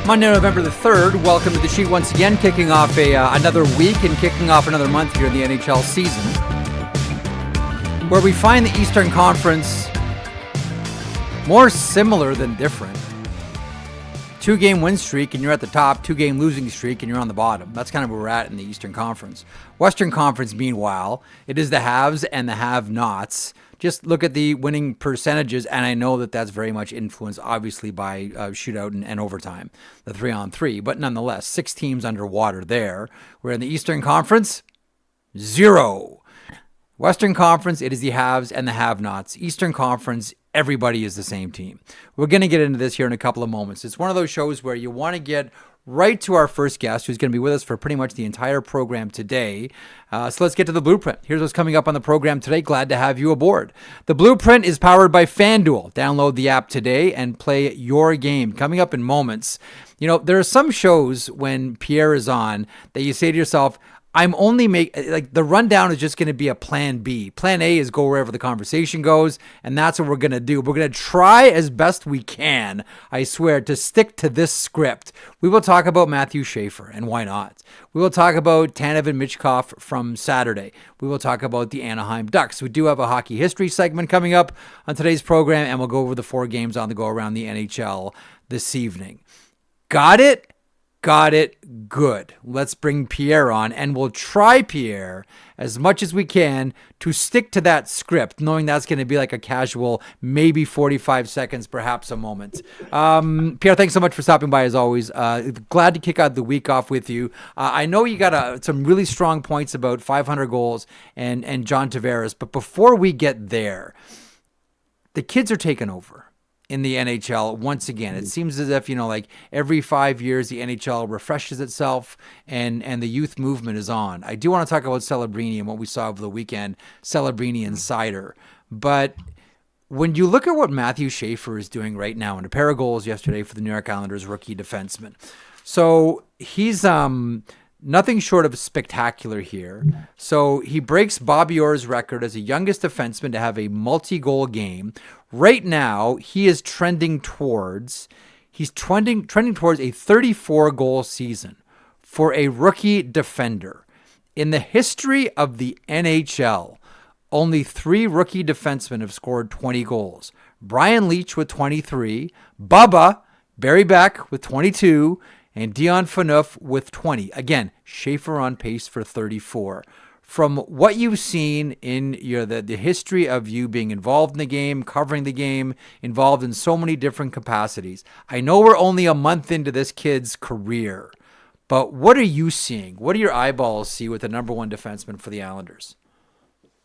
Monday, November the 3rd. Welcome to the Sheet once again, kicking off another week and kicking off another month here in the NHL season, where we find the Eastern Conference more similar than different. 2-game win streak and you're at the top, 2-game losing streak and you're on the bottom. That's kind of where we're at in the Eastern Conference. Western Conference, meanwhile, it is the haves and the have-nots. Just look at the winning percentages, and I know that that's very much influenced, obviously, by shootout and overtime, the 3-on-3. But nonetheless, 6 teams underwater there. We're in the Eastern Conference, 0. Western Conference, it is the haves and the have-nots. Eastern Conference, everybody is the same team. We're going to get into this here in a couple of moments. It's one of those shows where you want to get right to our first guest, who's going to be with us for pretty much the entire program today. So let's get to the blueprint. Here's what's coming up on the program today. Glad to have you aboard. The blueprint is powered by FanDuel. Download the app today and play your game. Coming up in moments, there are some shows when Pierre is on that you say to yourself, I'm only the rundown is just going to be a plan B. Plan A is go wherever the conversation goes, and that's what we're going to do. We're going to try as best we can, I swear, to stick to this script. We will talk about Matthew Schaefer, and why not? We will talk about Tanev and Michkov from Saturday. We will talk about the Anaheim Ducks. We do have a hockey history segment coming up on today's program, and we'll go over the 4 games on the go around the NHL this evening. Got it? Got it. Good. Let's bring Pierre on, and we'll try, Pierre, as much as we can to stick to that script, knowing that's going to be like a casual, maybe 45 seconds, perhaps a moment. Pierre, thanks so much for stopping by as always. Glad to kick out the week off with you. I know you got some really strong points about 500 goals and John Tavares, but before we get there, the kids are taking over in the NHL once again. It seems as if, every 5 years the NHL refreshes itself and the youth movement is on. I do want to talk about Celebrini and what we saw over the weekend, Celebrini Insider. But when you look at what Matthew Schaefer is doing right now, and a pair of goals yesterday for the New York Islanders rookie defenseman. So he's nothing short of spectacular here. So he breaks Bobby Orr's record as the youngest defenseman to have a multi-goal game. Right now, he is trending towards a 34-goal season for a rookie defender. In the history of the NHL, only 3 rookie defensemen have scored 20 goals. Bryan Leetch with 23, Bubba Barry Beck with 22, and Dion Phaneuf with 20. Again, Schaefer on pace for 34. From what you've seen in the history of you being involved in the game, covering the game, involved in so many different capacities, I know we're only a month into this kid's career, but what are you seeing? What do your eyeballs see with the number 1 defenseman for the Islanders?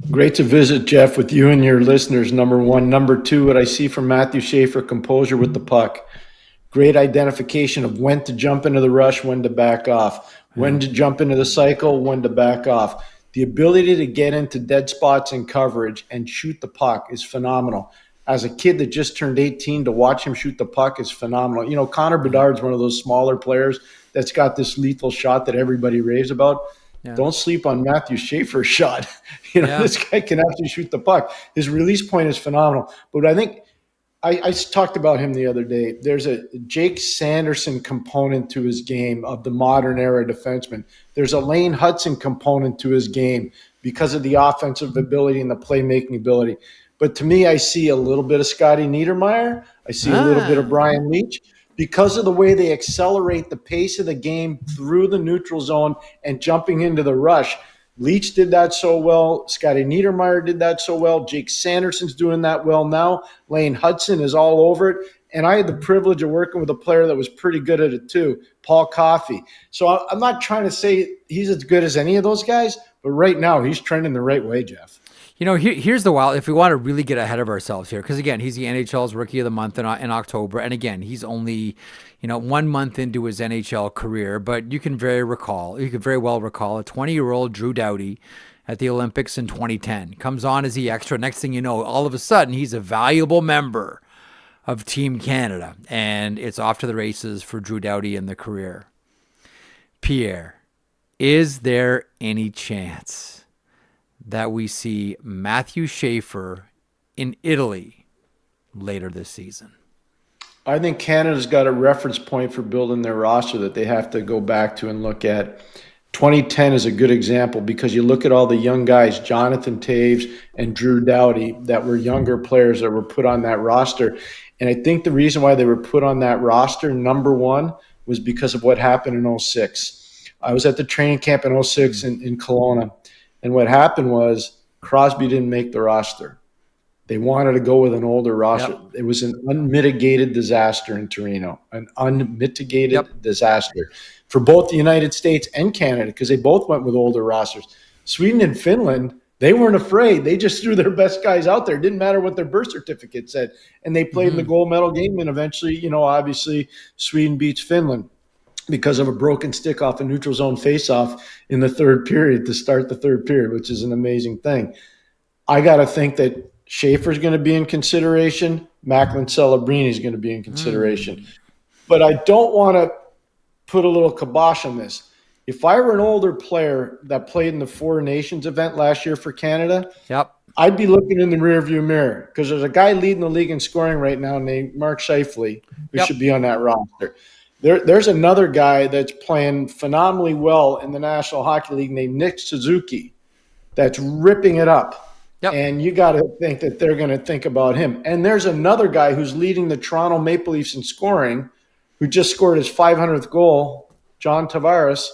Great to visit, Jeff, with you and your listeners, number 1. Number 2, what I see from Matthew Schaefer, composure with the puck. Great identification of when to jump into the rush, when to back off, when to jump into the cycle, when to back off. The ability to get into dead spots in coverage and shoot the puck is phenomenal. As a kid that just turned 18, to watch him shoot the puck is phenomenal. Connor Bedard's one of those smaller players that's got this lethal shot that everybody raves about. Yeah. Don't sleep on Matthew Schaefer's shot. This guy can actually shoot the puck. His release point is phenomenal. But I think I talked about him the other day. There's a Jake Sanderson component to his game of the modern era defenseman. There's a Lane Hudson component to his game because of the offensive ability and the playmaking ability. But to me, I see a little bit of Scotty Niedermayer. I see a little bit of Brian Leetch because of the way they accelerate the pace of the game through the neutral zone and jumping into the rush. Leetch did that so well. Scotty Niedermayer did that so well. Jake Sanderson's doing that well now. Lane Hudson is all over it. And I had the privilege of working with a player that was pretty good at it too, Paul Coffey. So I'm not trying to say he's as good as any of those guys, but right now he's trending the right way, Jeff. Here's the wild, if we want to really get ahead of ourselves here, because again, he's the NHL's Rookie of the Month in October. And again, he's only, 1 month into his NHL career, but you could very well recall a 20-year-old Drew Doughty at the Olympics in 2010. Comes on as the extra. Next thing you know, all of a sudden, he's a valuable member of Team Canada. And it's off to the races for Drew Doughty in the career. Pierre, is there any chance that we see Matthew Schaefer in Italy later this season? I think Canada's got a reference point for building their roster that they have to go back to and look at. 2010 is a good example because you look at all the young guys, Jonathan Toews and Drew Doughty, that were younger players that were put on that roster. And I think the reason why they were put on that roster, number one, was because of what happened in 06. I was at the training camp in 06 in Kelowna, and what happened was Crosby didn't make the roster. They wanted to go with an older roster. Yep. It was an unmitigated disaster in Torino, an unmitigated disaster for both the United States and Canada because they both went with older rosters. Sweden and Finland, they weren't afraid. They just threw their best guys out there. It didn't matter what their birth certificate said. And they played in the gold medal game, and eventually, obviously Sweden beats Finland because of a broken stick off a neutral zone faceoff in the third period to start the third period, which is an amazing thing. I got to think that Schaefer's going to be in consideration. Macklin Celebrini is going to be in consideration. But I don't want to put a little kibosh on this. If I were an older player that played in the Four Nations event last year for Canada, I'd be looking in the rearview mirror because there's a guy leading the league in scoring right now named Mark Scheifele who should be on that roster. There's another guy that's playing phenomenally well in the National Hockey League named Nick Suzuki that's ripping it up. And you got to think that they're going to think about him. And there's another guy who's leading the Toronto Maple Leafs in scoring who just scored his 500th goal, John Tavares.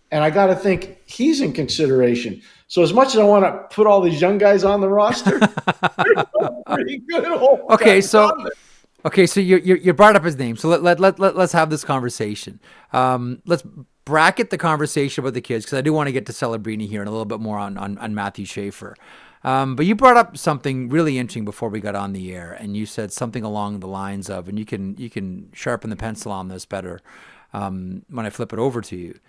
And I got to think he's in consideration. So as much as I want to put all these young guys on the roster, they're pretty good old guys on there. Okay, so you brought up his name. So let's have this conversation. Let's bracket the conversation about the kids because I do want to get to Celebrini here and a little bit more on Matthew Schaefer. But you brought up something really interesting before we got on the air, and you said something along the lines of, and you can sharpen the pencil on this better when I flip it over to you,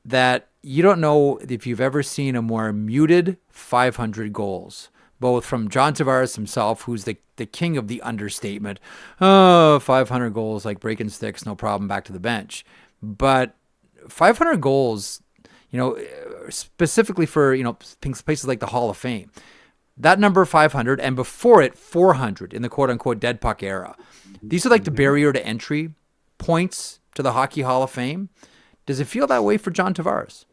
that you don't know if you've ever seen a more muted 500 goals, both from John Tavares himself, who's the king of the understatement. 500 goals, like breaking sticks, no problem, back to the bench. But 500 goals, specifically for, places like the Hall of Fame, that number 500 and before it 400 in the quote unquote dead puck era. These are like the barrier to entry points to the Hockey Hall of Fame. Does it feel that way for John Tavares?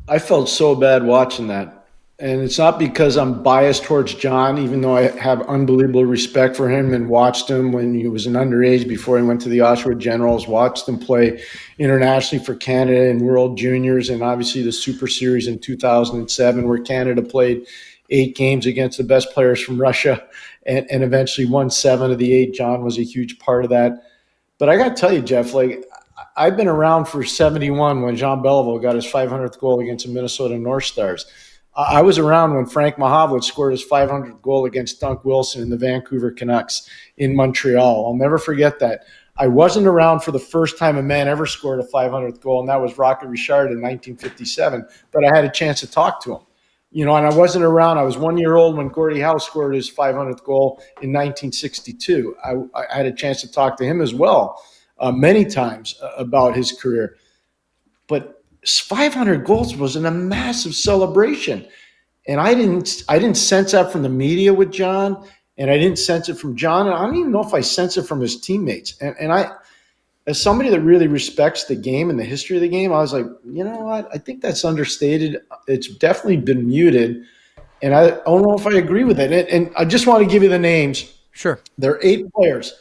I felt so bad watching that. And it's not because I'm biased towards John, even though I have unbelievable respect for him and watched him when he was an underage before he went to the Oshawa Generals, watched him play internationally for Canada in World Juniors and obviously the Super Series in 2007 where Canada played 8 games against the best players from Russia and eventually won 7 of the 8. John was a huge part of that. But I got to tell you, Jeff, I've been around for 71 when Jean Beliveau got his 500th goal against the Minnesota North Stars. I was around when Frank Mahovlich scored his 500th goal against Dunk Wilson in the Vancouver Canucks in Montreal. I'll never forget that. I wasn't around for the first time a man ever scored a 500th goal, and that was Rocket Richard in 1957, but I had a chance to talk to him. And I wasn't around. I was 1 year old when Gordie Howe scored his 500th goal in 1962. I had a chance to talk to him as well many times about his career. But 500 goals was a massive celebration. And I didn't sense that from the media with John, and I didn't sense it from John. And I don't even know if I sense it from his teammates. And I, as somebody that really respects the game and the history of the game, I was like, you know what? I think that's understated. It's definitely been muted. And I don't know if I agree with it. And I just want to give you the names. Sure. There are 8 players.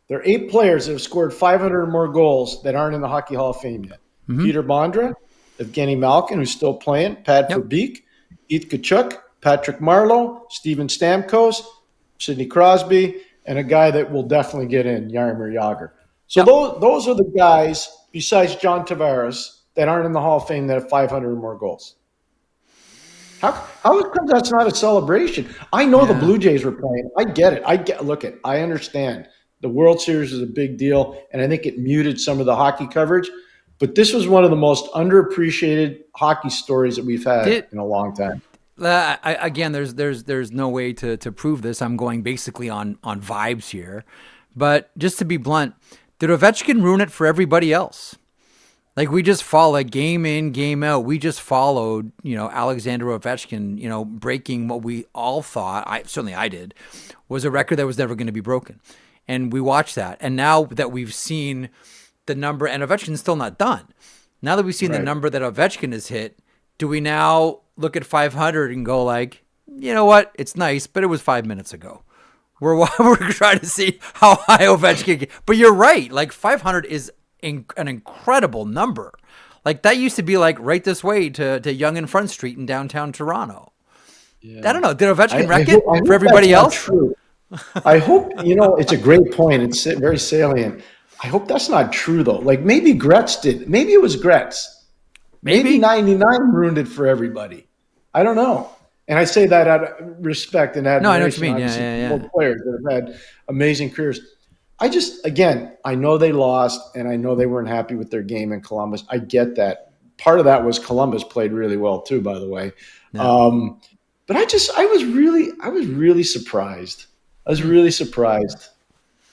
There are 8 players that have scored 500 or more goals that aren't in the Hockey Hall of Fame yet. Mm-hmm. Peter Bondra, Evgeni Malkin, who's still playing, Pat Verbeek, Keith Tkachuk, Patrick Marleau, Steven Stamkos, Sidney Crosby, and a guy that will definitely get in, Jaromir Jagr. So those are the guys, besides John Tavares, that aren't in the Hall of Fame that have 500 or more goals. How come that's not a celebration? I know the Blue Jays were playing. I get it. I understand. The World Series is a big deal, and I think it muted some of the hockey coverage. But this was one of the most underappreciated hockey stories that we've had in a long time. Again, there's no way to prove this. I'm going basically on vibes here. But just to be blunt, did Ovechkin ruin it for everybody else? Like we just followed game in, game out. We just followed, Alexander Ovechkin, breaking what we all thought, certainly I did, was a record that was never going to be broken. And we watch that. And now that we've seen the number, and Ovechkin's still not done. Now that we've seen the number that Ovechkin has hit, do we now look at 500 and go like, you know what? It's nice, but it was 5 minutes ago. We're trying to see how high Ovechkin can. But you're right. Like 500 is an incredible number. Like that used to be like right this way to Yonge and Front Street in downtown Toronto. Yeah. I don't know. Did Ovechkin wreck it for everybody else? True. I hope, it's a great point. It's very salient. I hope that's not true, though. Like maybe Gretz did. Maybe it was Gretz. Maybe 99 ruined it for everybody. I don't know. And I say that out of respect and admiration. No, I know what you mean. Yeah. Players that have had amazing careers. I know they lost, and I know they weren't happy with their game in Columbus. I get that. Part of that was Columbus played really well too, by the way. No. But I was really surprised. I was really surprised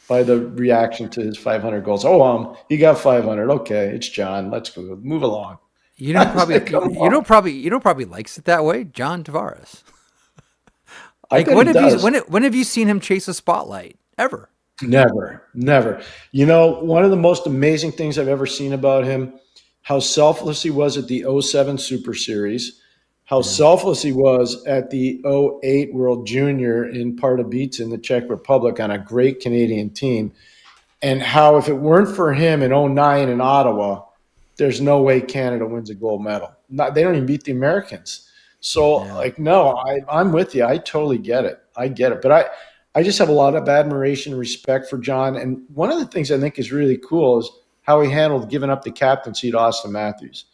by the reaction to his 500 goals. He got 500. Okay, it's John. Let's go. Move along. You know probably likes it that way. John Tavares. Like when have you seen him chase a spotlight ever? Never. One of the most amazing things I've ever seen about him, how selfless he was at the 07 Super Series, how selfless he was at the 08 World Junior in Pardubice in the Czech Republic on a great Canadian team, and how if it weren't for him in 09 in Ottawa, there's no way Canada wins a gold medal. They don't even beat the Americans. So, I'm with you. I totally get it. I get it. But I just have a lot of admiration and respect for John. And one of the things I think is really cool is how he handled giving up the captaincy to Austin Matthews.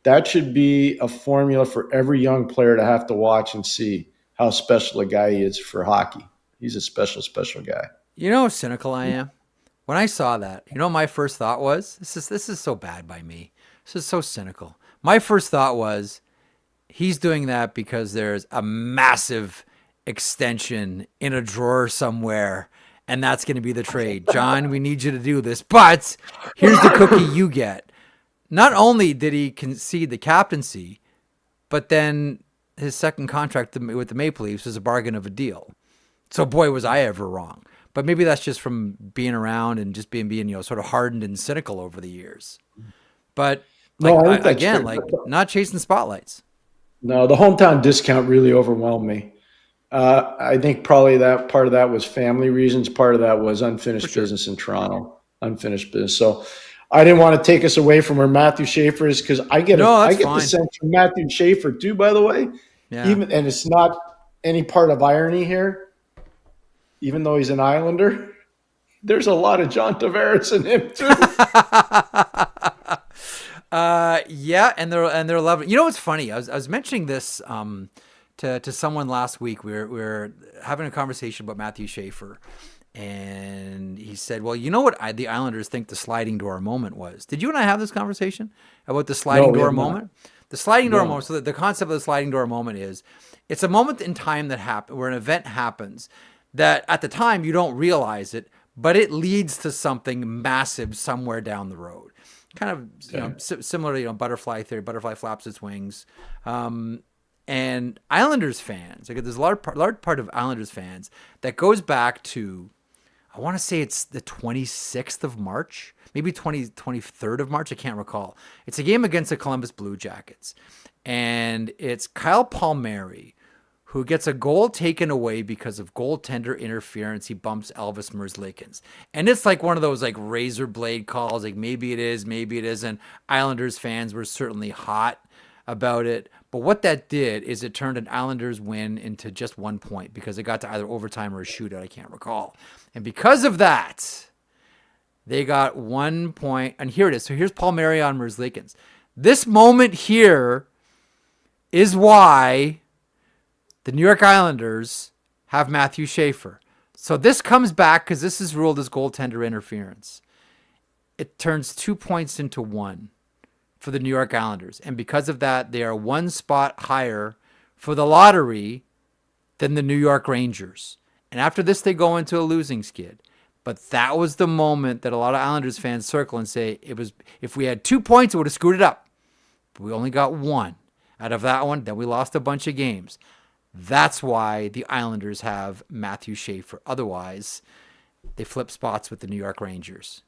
That should be a formula for every young player to have to watch and see how special a guy he is for hockey. He's a special, special guy. You know how cynical I am? When I saw that, my first thought was, this is so bad by me. This is so cynical. My first thought was, he's doing that because there's a massive extension in a drawer somewhere, and that's going to be the trade. John, we need you to do this, but here's the cookie you get. Not only did he concede the captaincy, but then his second contract with the Maple Leafs was a bargain of a deal. So boy, was I ever wrong. But maybe that's just from being around and just being sort of hardened and cynical over the years. But not chasing spotlights. No, the hometown discount really overwhelmed me. I think probably that part of that was family reasons. Part of that was unfinished business in Toronto, unfinished business. So I didn't want to take us away from where Matthew Schaefer is, because I get the sense from Matthew Schaefer too, by the way. Yeah. And it's not any part of irony here, even though he's an Islander. There's a lot of John Tavares in him too. And they're loving. You know what's funny? I was mentioning this to someone last week. We were having a conversation about Matthew Schaefer, and he said, "Well, you know what the Islanders think the sliding door moment was." Did you and I have this conversation about the sliding door moment? The sliding door moment. So the concept of the sliding door moment is, it's a moment in time where an event happens that at the time you don't realize it, but it leads to something massive somewhere down the road. Kind of similar to butterfly theory. Butterfly flaps its wings, and Islanders fans. There's a large part of Islanders fans that goes back to, I want to say it's the 26th of March, maybe 23rd of March. I can't recall. It's a game against the Columbus Blue Jackets, and it's Kyle Palmieri who gets a goal taken away because of goaltender interference. He bumps Elvis Merzlikins. And it's like one of those like razor blade calls, like maybe it is, maybe it isn't. Islanders fans were certainly hot about it. But what that did is it turned an Islanders win into just 1 point, because it got to either overtime or a shootout, I can't recall. And because of that, they got 1 point. And here it is. So here's Palmieri on Merzlikins. This moment here is why the New York Islanders have Matthew Schaefer. So this comes back because this is ruled as goaltender interference. It turns 2 points into 1 for the New York Islanders. And because of that, they are 1 spot higher for the lottery than the New York Rangers. And after this, they go into a losing skid. But that was the moment that a lot of Islanders fans circle and say, if we had 2 points, it would have screwed it up. But we only got 1 out of that one. Then we lost a bunch of games. That's why the Islanders have Matthew Schaefer. Otherwise, they flip spots with the New York Rangers.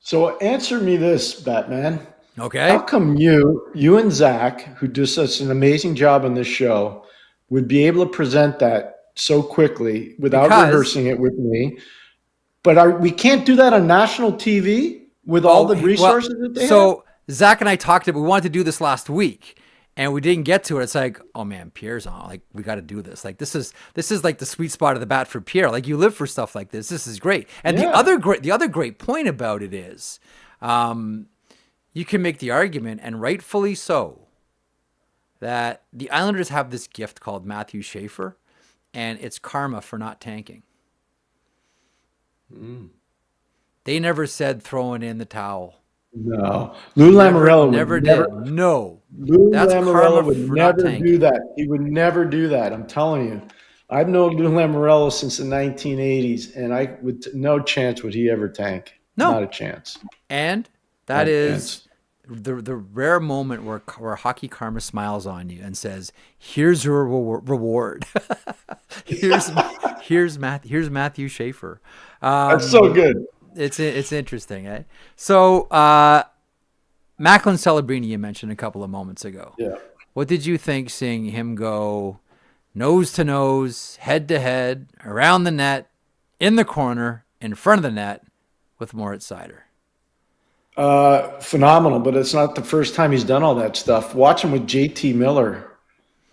So answer me this, Batman. Okay. How come you and Zach, who do such an amazing job on this show, would be able to present that so quickly without Because, rehearsing it with me? But we can't do that on national TV with all the well, resources that they have? so Zach and I talked about, we wanted to do this last week and we didn't get to it. It's like, oh man, Pierre's on. Like, we got to do this. Like, this is like the sweet spot of the bat for Pierre. Like, you live for stuff like this. This is great. And Yeah. the other great point about it is, you can make the argument, and rightfully so, that the Islanders have this gift called Matthew Schaefer, and it's karma for not tanking. They never said throwing in the towel. No. Lou Lamoriello never would did. No. Lou That's Lamoriello karma would for not never tanking. do that. He would never do that. I'm telling you. I've known Lou Lamoriello since the 1980s, and no chance would he ever tank. No. Not a chance. And that Not a is chance. the rare moment where hockey karma smiles on you and says, "Here's your reward. here's Matthew Schaefer." That's so good. It's interesting, eh? So, Macklin Celebrini, you mentioned a couple of moments ago. Yeah. What did you think seeing him go nose to nose, head to head, around the net, in the corner, in front of the net with Moritz Seider? Phenomenal, but it's not the first time he's done all that stuff. Watch him with JT Miller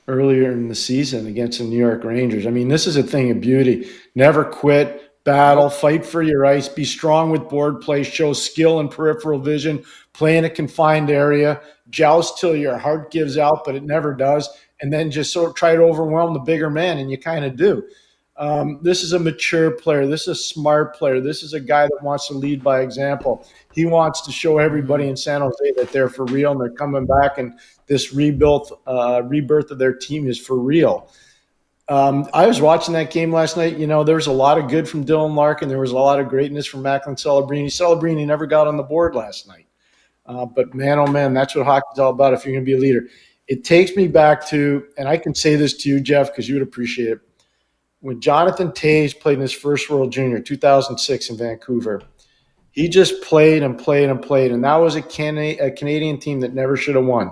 earlier in the season against the New York Rangers. I mean, this is a thing of beauty. Never quit. Battle, fight for your ice, be strong with board play, show skill and peripheral vision, play in a confined area, joust till your heart gives out, but it never does, and then just sort of try to overwhelm the bigger man, and you kind of do. This is a mature player. This is a smart player. This is a guy that wants to lead by example. He wants to show everybody in San Jose that they're for real and they're coming back, and this rebirth of their team is for real. I was watching that game last night. You know, there was a lot of good from Dylan Larkin. There was a lot of greatness from Macklin Celebrini. Celebrini never got on the board last night. But man, oh man, that's what hockey's all about if you're going to be a leader. It takes me back to, and I can say this to you, Jeff, because you would appreciate it. When Jonathan Toews played in his first World Junior, 2006 in Vancouver, he just played and played and played. And that was a Canadian team that never should have won.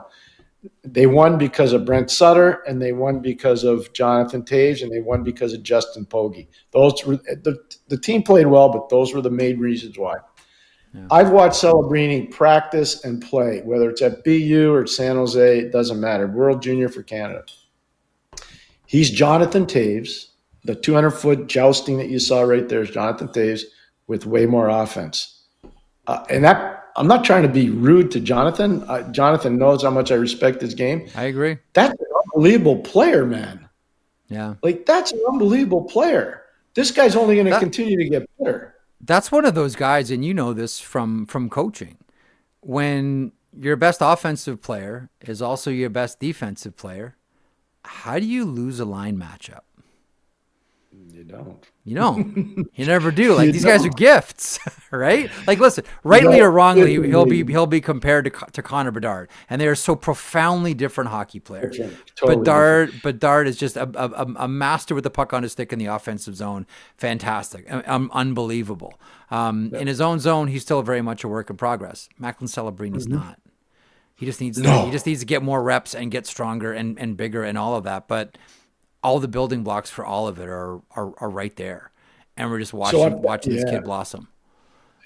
They won because of Brent Sutter, and they won because of Jonathan Toews, and they won because of Justin Pogge. Those were the team played well, but those were the main reasons why. Yeah. I've watched Celebrini practice and play, whether it's at BU or San Jose, it doesn't matter. World Junior for Canada. He's Jonathan Toews. The 200-foot jousting that you saw right there is Jonathan Toews with way more offense. And that – I'm not trying to be rude to Jonathan. Jonathan knows how much I respect his game. I agree. That's an unbelievable player, man. Yeah. Like, that's an unbelievable player. This guy's only going to continue to get better. That's one of those guys, and you know this from coaching. When your best offensive player is also your best defensive player, how do you lose a line matchup? You don't. You don't. You never do. Like, these guys are gifts, right? Like, listen, rightly or wrongly, he'll be compared to Connor Bedard, and they are so profoundly different hockey players. Totally Bedard is just a master with the puck on his stick in the offensive zone. Fantastic, unbelievable. In his own zone, he's still very much a work in progress. Macklin Celebrini is not. He just needs to get more reps and get stronger and bigger and all of that, but. All the building blocks for all of it are right there, and we're just watching this kid blossom.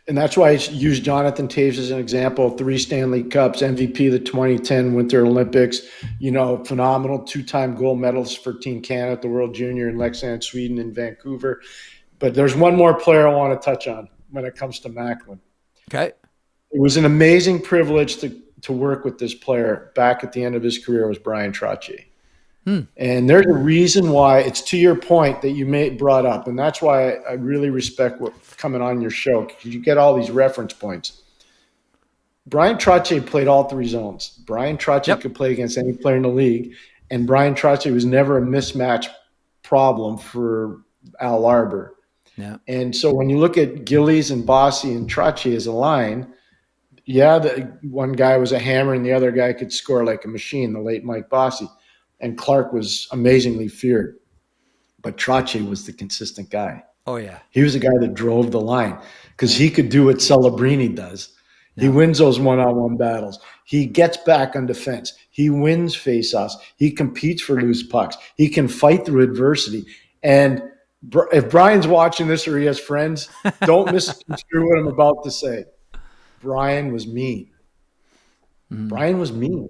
And that's why I use Jonathan Toews as an example. 3 Stanley Cups, MVP of the 2010 Winter Olympics. You know, phenomenal 2-time gold medalist for Team Canada at the World Junior in Leksand, Sweden, and Vancouver. But there's one more player I want to touch on when it comes to Macklin. Okay, it was an amazing privilege to work with this player. Back at the end of his career was Bryan Trottier. And there's a reason why it's to your point that you brought up. And that's why I really respect what coming on your show, because you get all these reference points. Bryan Trottier played all 3 zones. Bryan Trottier could play against any player in the league. And Bryan Trottier was never a mismatch problem for Al Arbour. Yeah. And so when you look at Gillies and Bossy and Trottier as a line, the one guy was a hammer and the other guy could score like a machine, the late Mike Bossy. And Clark was amazingly feared. But Trottier was the consistent guy. Oh, yeah. He was the guy that drove the line because he could do what Celebrini does. He No. wins those one-on-one battles. He gets back on defense. He wins faceoffs. He competes for loose pucks. He can fight through adversity. And if Brian's watching this or he has friends, don't misconstrue what I'm about to say. Bryan was mean. Bryan was mean.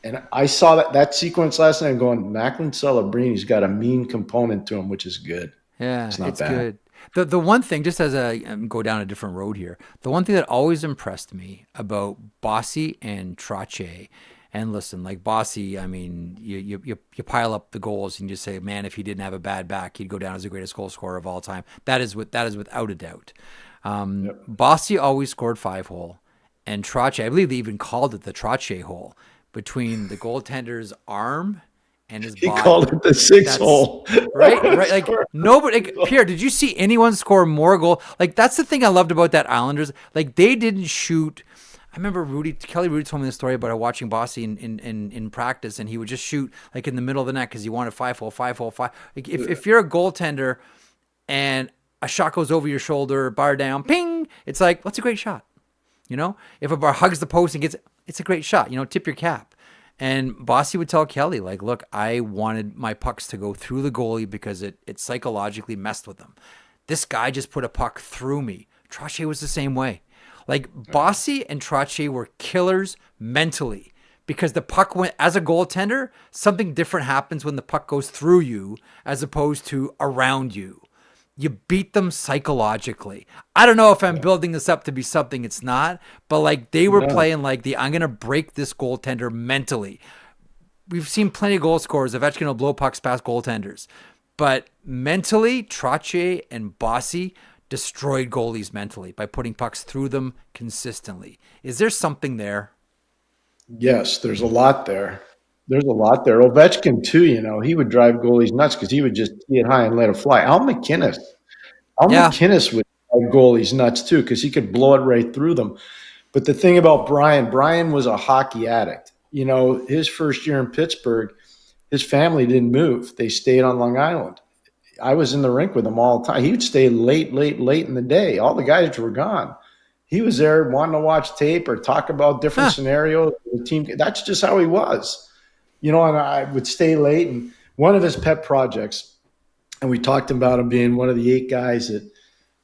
And I saw that sequence last night going, Macklin Celebrini's got a mean component to him, which is good. Yeah, It's not it's bad. good. The one thing, just as I go down a different road here, the one thing that always impressed me about Bossy and Trottier, and listen, like Bossy, I mean, you pile up the goals and you say, man, if he didn't have a bad back, he'd go down as the greatest goal scorer of all time. That is without a doubt. Yep. Bossy always scored 5-hole, and Trottier, I believe they even called it the Trottier hole, between the goaltender's arm and his He body. called it the six-hole. Right. Like nobody. Like, Pierre, did you see anyone score more goal? Like that's the thing I loved about that Islanders. Like they didn't shoot. I remember Kelly Rudy told me the story about watching Bossy in practice, and he would just shoot like in the middle of the net because he wanted 5-hole, 5-hole, 5. Like if you're a goaltender and a shot goes over your shoulder, bar down, ping, it's like that's a great shot. You know, if a bar hugs the post and gets, it's a great shot. You know, tip your cap. And Bossy would tell Kelly, like, look, I wanted my pucks to go through the goalie because it psychologically messed with them. This guy just put a puck through me. Trottier was the same way. Like, Bossy and Trottier were killers mentally because the puck went, as a goaltender, something different happens when the puck goes through you as opposed to around you. You beat them psychologically. I don't know if I'm building this up to be something it's not, but like they were playing like I'm going to break this goaltender mentally. We've seen plenty of goal scorers. Ovechkin will blow pucks past goaltenders. But mentally, Trottier and Bossy destroyed goalies mentally by putting pucks through them consistently. Is there something there? Yes, there's a lot there. There's a lot there. Ovechkin, too, he would drive goalies nuts because he would just tee it high and let it fly. Al McInnes would drive goalies nuts, too, because he could blow it right through them. But the thing about Bryan was a hockey addict. His first year in Pittsburgh, his family didn't move. They stayed on Long Island. I was in the rink with him all the time. He would stay late in the day. All the guys were gone. He was there wanting to watch tape or talk about different scenarios. The team. That's just how he was. And I would stay late. And one of his pet projects, and we talked about him being one of the 8 guys that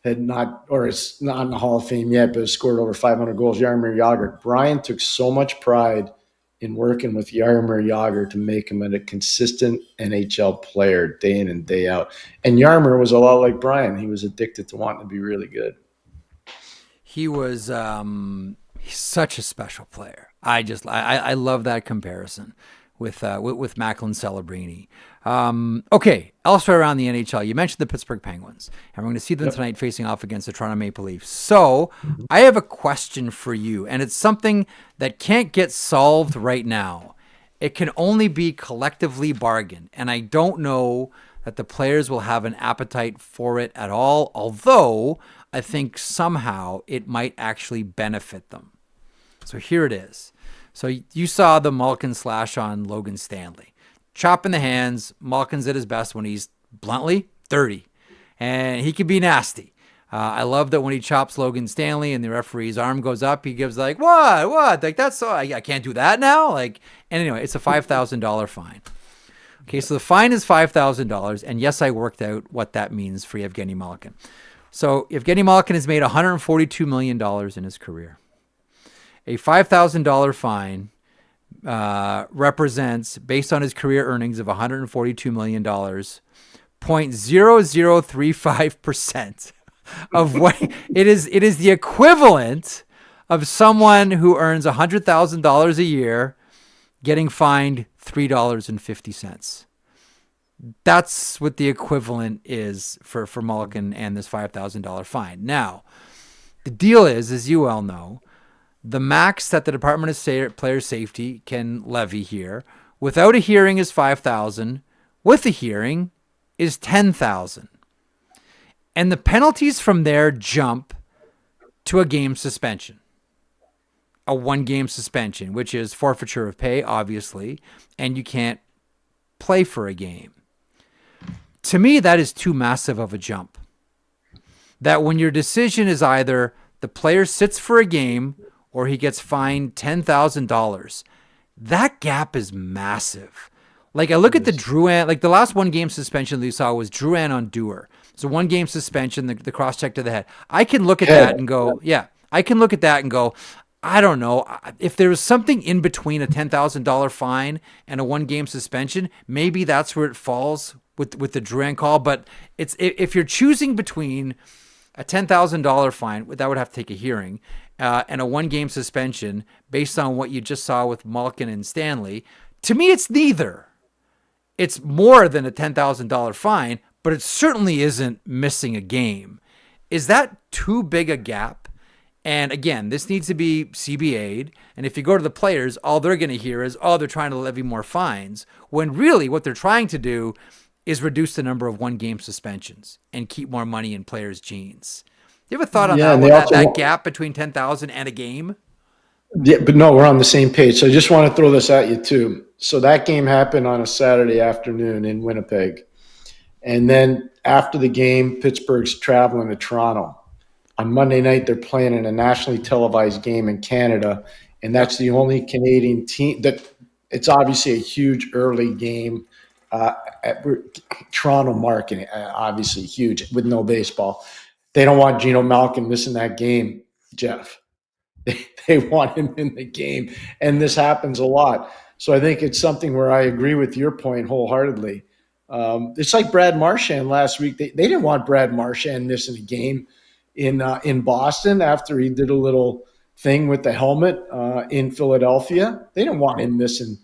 had not, or is not in the Hall of Fame yet, but has scored over 500 goals, Jaromir Jagr. Bryan took so much pride in working with Jaromir Jagr to make him a consistent NHL player day in and day out. And Jaromir was a lot like Bryan. He was addicted to wanting to be really good. He was he's such a special player. I love that comparison with Macklin Celebrini. Okay, elsewhere around the NHL, you mentioned the Pittsburgh Penguins, and we're going to see them tonight facing off against the Toronto Maple Leafs. So I have a question for you, and it's something that can't get solved right now. It can only be collectively bargained, and I don't know that the players will have an appetite for it at all, although I think somehow it might actually benefit them. So here it is. So you saw the Malkin slash on Logan Stanley. Chop in the hands. Malkin's at his best when he's bluntly dirty. And he can be nasty. I love that when he chops Logan Stanley and the referee's arm goes up, he gives like, what? Like, that's so, I can't do that now? Like, and anyway, it's a $5,000 fine. Okay, so the fine is $5,000. And yes, I worked out what that means for Evgeni Malkin. So Evgeni Malkin has made $142 million in his career. A $5,000 fine represents, based on his career earnings of $142 million, 0.0035% of what it is. It is the equivalent of someone who earns $100,000 a year getting fined $3.50. That's what the equivalent is for Malkin and this $5,000 fine. Now, the deal is, as you well know, the max that the Department of Player Safety can levy here without a hearing is $5,000. With a hearing is $10,000. And the penalties from there jump to a game suspension. A 1-game suspension, which is forfeiture of pay, obviously, and you can't play for a game. To me, that is too massive of a jump. That when your decision is either the player sits for a game or he gets fined $10,000, that gap is massive. Like I look at the Drouin, like the last 1 game suspension that you saw was Drouin on Dewar. It's a 1 game suspension, the cross check to the head. I can look at that and go, I don't know. If there was something in between a $10,000 fine and a 1 game suspension, maybe that's where it falls with the Drouin call. But it's if you're choosing between a $10,000 fine, that would have to take a hearing, and a 1 game suspension based on what you just saw with Malkin and Stanley, to me it's neither. It's more than a $10,000 fine, but it certainly isn't missing a game. Is that too big a gap? And again, this needs to be CBA'd. And if you go to the players, all they're going to hear is, they're trying to levy more fines. When really what they're trying to do is reduce the number of 1 game suspensions and keep more money in players' jeans. You have a thought on that gap between 10,000 and a game? Yeah, but no, we're on the same page. So I just want to throw this at you too. So that game happened on a Saturday afternoon in Winnipeg. And then after the game, Pittsburgh's traveling to Toronto. On Monday night, they're playing in a nationally televised game in Canada. And that's the only Canadian team that it's obviously a huge early game. Toronto market, obviously huge with no baseball. They don't want Evgeni Malkin missing that game, Jeff. They want him in the game. And this happens a lot. So I think it's something where I agree with your point wholeheartedly. It's like Brad Marchand last week. They didn't want Brad Marchand missing a game in Boston after he did a little thing with the helmet in Philadelphia. They didn't want him missing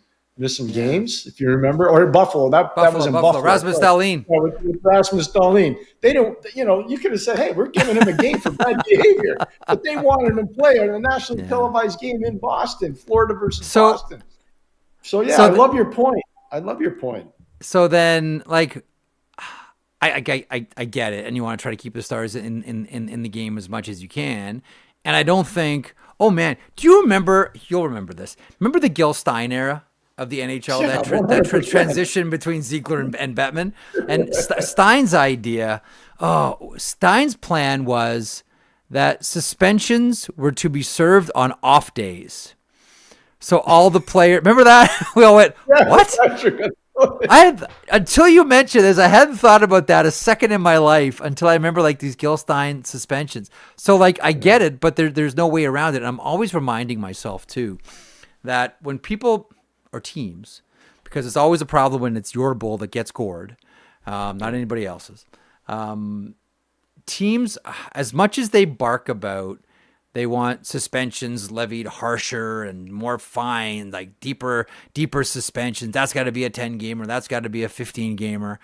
games, if you remember, or Buffalo. That was in Buffalo. Rasmus Dahlin. With Rasmus Dahlin. They don't, you could have said, hey, we're giving him a game for bad behavior. But they wanted him to play in a nationally televised game in Boston, Florida versus Boston. So I love your point. So then, like, I get it, and you want to try to keep the stars in the game as much as you can. And I don't think, oh man, do you remember? You'll remember this. Remember the Gil Stein era of the NHL? Yeah, that transition between Ziegler and Bettman, and Stein's idea. Stein's plan was that suspensions were to be served on off days. So all the players, remember that? We all went, what? Until you mentioned this, I hadn't thought about that a second in my life until I remember like these Gil Stein suspensions. So like I get it, but there's no way around it. And I'm always reminding myself too that when people or teams, because it's always a problem when it's your bull that gets gored, not anybody else's. Teams, as much as they bark about, they want suspensions levied harsher and more fine, like deeper suspensions. That's got to be a 10-gamer. That's got to be a 15-gamer.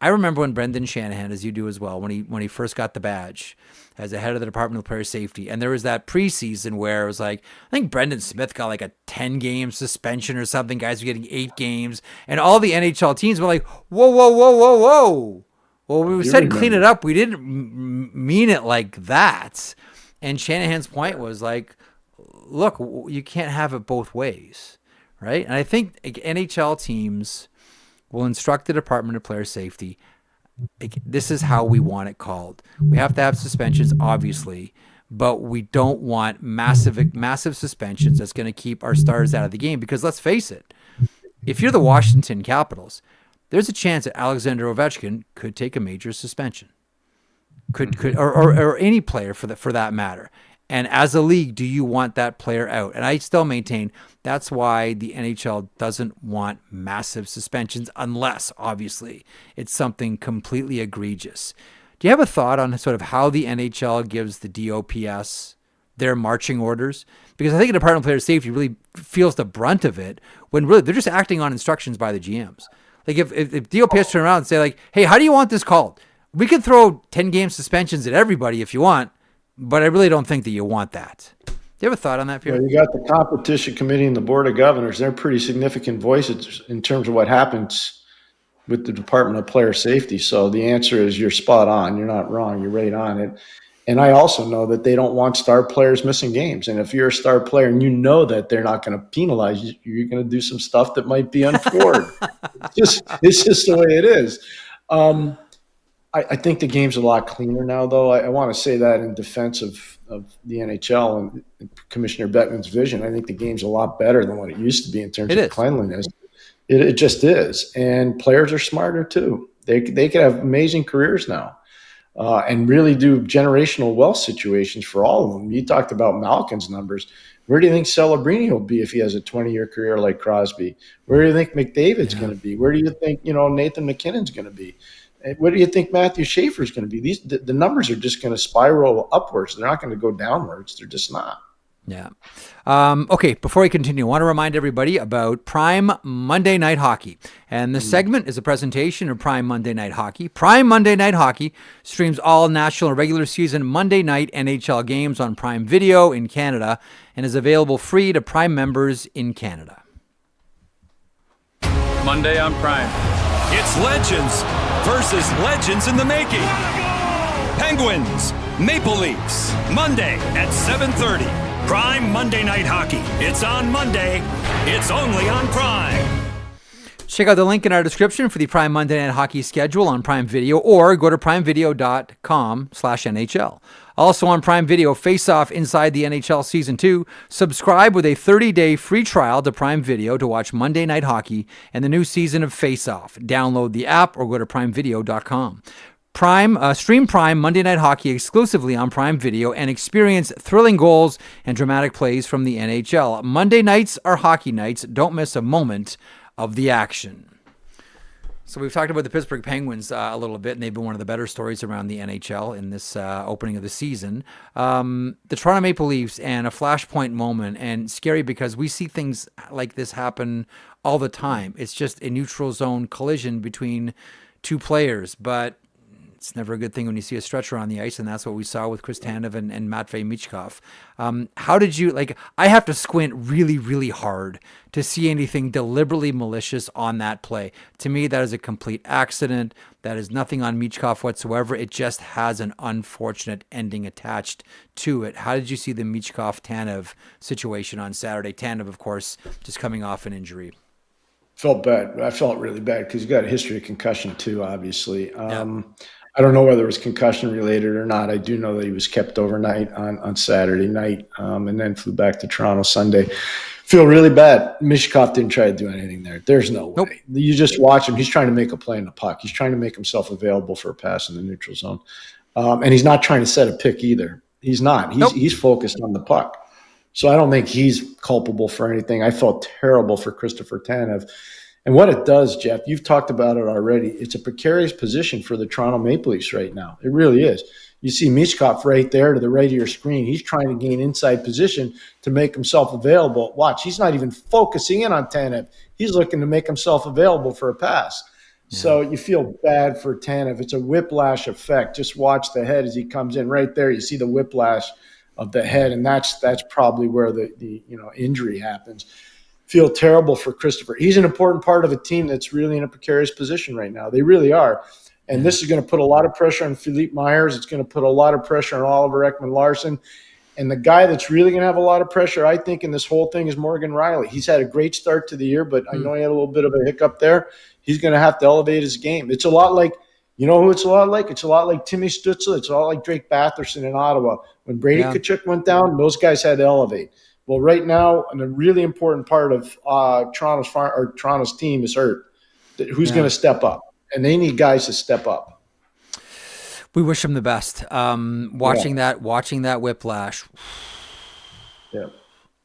I remember when Brendan Shanahan, as you do as well, when he first got the badge as the head of the Department of Player Safety, and there was that preseason where it was like, I think Brendan Smith got like a 10-game suspension or something. Guys were getting 8 games, and all the NHL teams were like, whoa. Well, we said clean it up. We didn't mean it like that. And Shanahan's point was like, look, you can't have it both ways, right? And I think NHL teams will instruct the Department of Player Safety, this is how we want it called. We have to have suspensions, obviously, but we don't want massive suspensions that's going to keep our stars out of the game. Because let's face it, if you're the Washington Capitals, there's a chance that Alexander Ovechkin could take a major suspension. Or any player for that matter. And as a league, do you want that player out? And I still maintain that's why the NHL doesn't want massive suspensions unless, obviously, it's something completely egregious. Do you have a thought on sort of how the NHL gives the DOPS their marching orders? Because I think the Department of Player Safety really feels the brunt of it when really they're just acting on instructions by the GMs. Like if DOPS turn around and say like, hey, how do you want this called? We can throw 10-game suspensions at everybody if you want, but I really don't think that you want that. Do you have a thought on that, Pierre? Well, you got the competition committee and the board of governors. They're pretty significant voices in terms of what happens with the Department of Player Safety. So the answer is you're spot on. You're not wrong. You're right on it. And I also know that they don't want star players missing games. And if you're a star player and you know that they're not going to penalize you, you're going to do some stuff that might be untoward. It's just the way it is. I think the game's a lot cleaner now, though. I want to say that in defense of the NHL and Commissioner Bettman's vision. I think the game's a lot better than what it used to be in terms of cleanliness. It just is. And players are smarter, too. They could have amazing careers now and really do generational wealth situations for all of them. You talked about Malkin's numbers. Where do you think Celebrini will be if he has a 20-year career like Crosby? Where do you think McDavid's going to be? Where do you think Nathan McKinnon's going to be? What do you think Matthew Schaefer is going to be? The numbers are just going to spiral upwards. They're not going to go downwards. They're just not. Yeah. Okay, before we continue, I want to remind everybody about Prime Monday Night Hockey. And this segment is a presentation of Prime Monday Night Hockey. Prime Monday Night Hockey streams all national and regular season Monday night NHL games on Prime Video in Canada and is available free to Prime members in Canada. Monday on Prime. It's Legends versus Legends in the making. Penguins, Maple Leafs, Monday at 7:30. Prime Monday Night Hockey. It's on Monday. It's only on Prime. Check out the link in our description for the Prime Monday Night Hockey schedule on Prime Video or go to primevideo.com/NHL. Also on Prime Video, Faceoff Inside the NHL Season 2. Subscribe with a 30-day free trial to Prime Video to watch Monday Night Hockey and the new season of Faceoff. Download the app or go to primevideo.com. Stream Prime Monday Night Hockey exclusively on Prime Video and experience thrilling goals and dramatic plays from the NHL. Monday nights are hockey nights. Don't miss a moment of the action. So we've talked about the Pittsburgh Penguins a little bit, and they've been one of the better stories around the NHL in this opening of the season. The Toronto Maple Leafs and a flashpoint moment, and scary because we see things like this happen all the time. It's just a neutral zone collision between two players, but it's never a good thing when you see a stretcher on the ice, and that's what we saw with Chris Tanev and Matvei Michkov. How did you, I have to squint really, really hard to see anything deliberately malicious on that play. To me, that is a complete accident. That is nothing on Michkov whatsoever. It just has an unfortunate ending attached to it. How did you see the Michkov-Tanev situation on Saturday? Tanev, of course, just coming off an injury. Felt bad. I felt really bad because he's got a history of concussion too, obviously. I don't know whether it was concussion related or not. I do know that he was kept overnight on Saturday night and then flew back to Toronto Sunday. Feel really bad. Michkov didn't try to do anything there. There's no way. Nope. You just watch him. He's trying to make a play in the puck. He's trying to make himself available for a pass in the neutral zone. And he's not trying to set a pick either. He's not. He's focused on the puck. So I don't think he's culpable for anything. I felt terrible for Christopher Tanev. And what it does, Jeff, you've talked about it already. It's a precarious position for the Toronto Maple Leafs right now. It really is. You see Michkov right there to the right of your screen. He's trying to gain inside position to make himself available. Watch, he's not even focusing in on Tanev. He's looking to make himself available for a pass. Yeah. So you feel bad for Tanev. It's a whiplash effect. Just watch the head as he comes in right there. You see the whiplash of the head, and that's probably where the injury happens. Feel terrible for Christopher. He's an important part of a team that's really in a precarious position right now. They really are. And this is going to put a lot of pressure on Philippe Myers. It's going to put a lot of pressure on Oliver Ekman-Larsson. And the guy that's really going to have a lot of pressure, I think, in this whole thing is Morgan Rielly. He's had a great start to the year, but I know he had a little bit of a hiccup there. He's going to have to elevate his game. It's a lot like, you know who it's a lot like? It's a lot like Timmy Stützle. It's a lot like Drake Batherson in Ottawa. When Brady Tkachuk went down, those guys had to elevate. Well, right now, and a really important part of Toronto's team is hurt. Who's going to step up? And they need guys to step up. We wish him the best. Watching that whiplash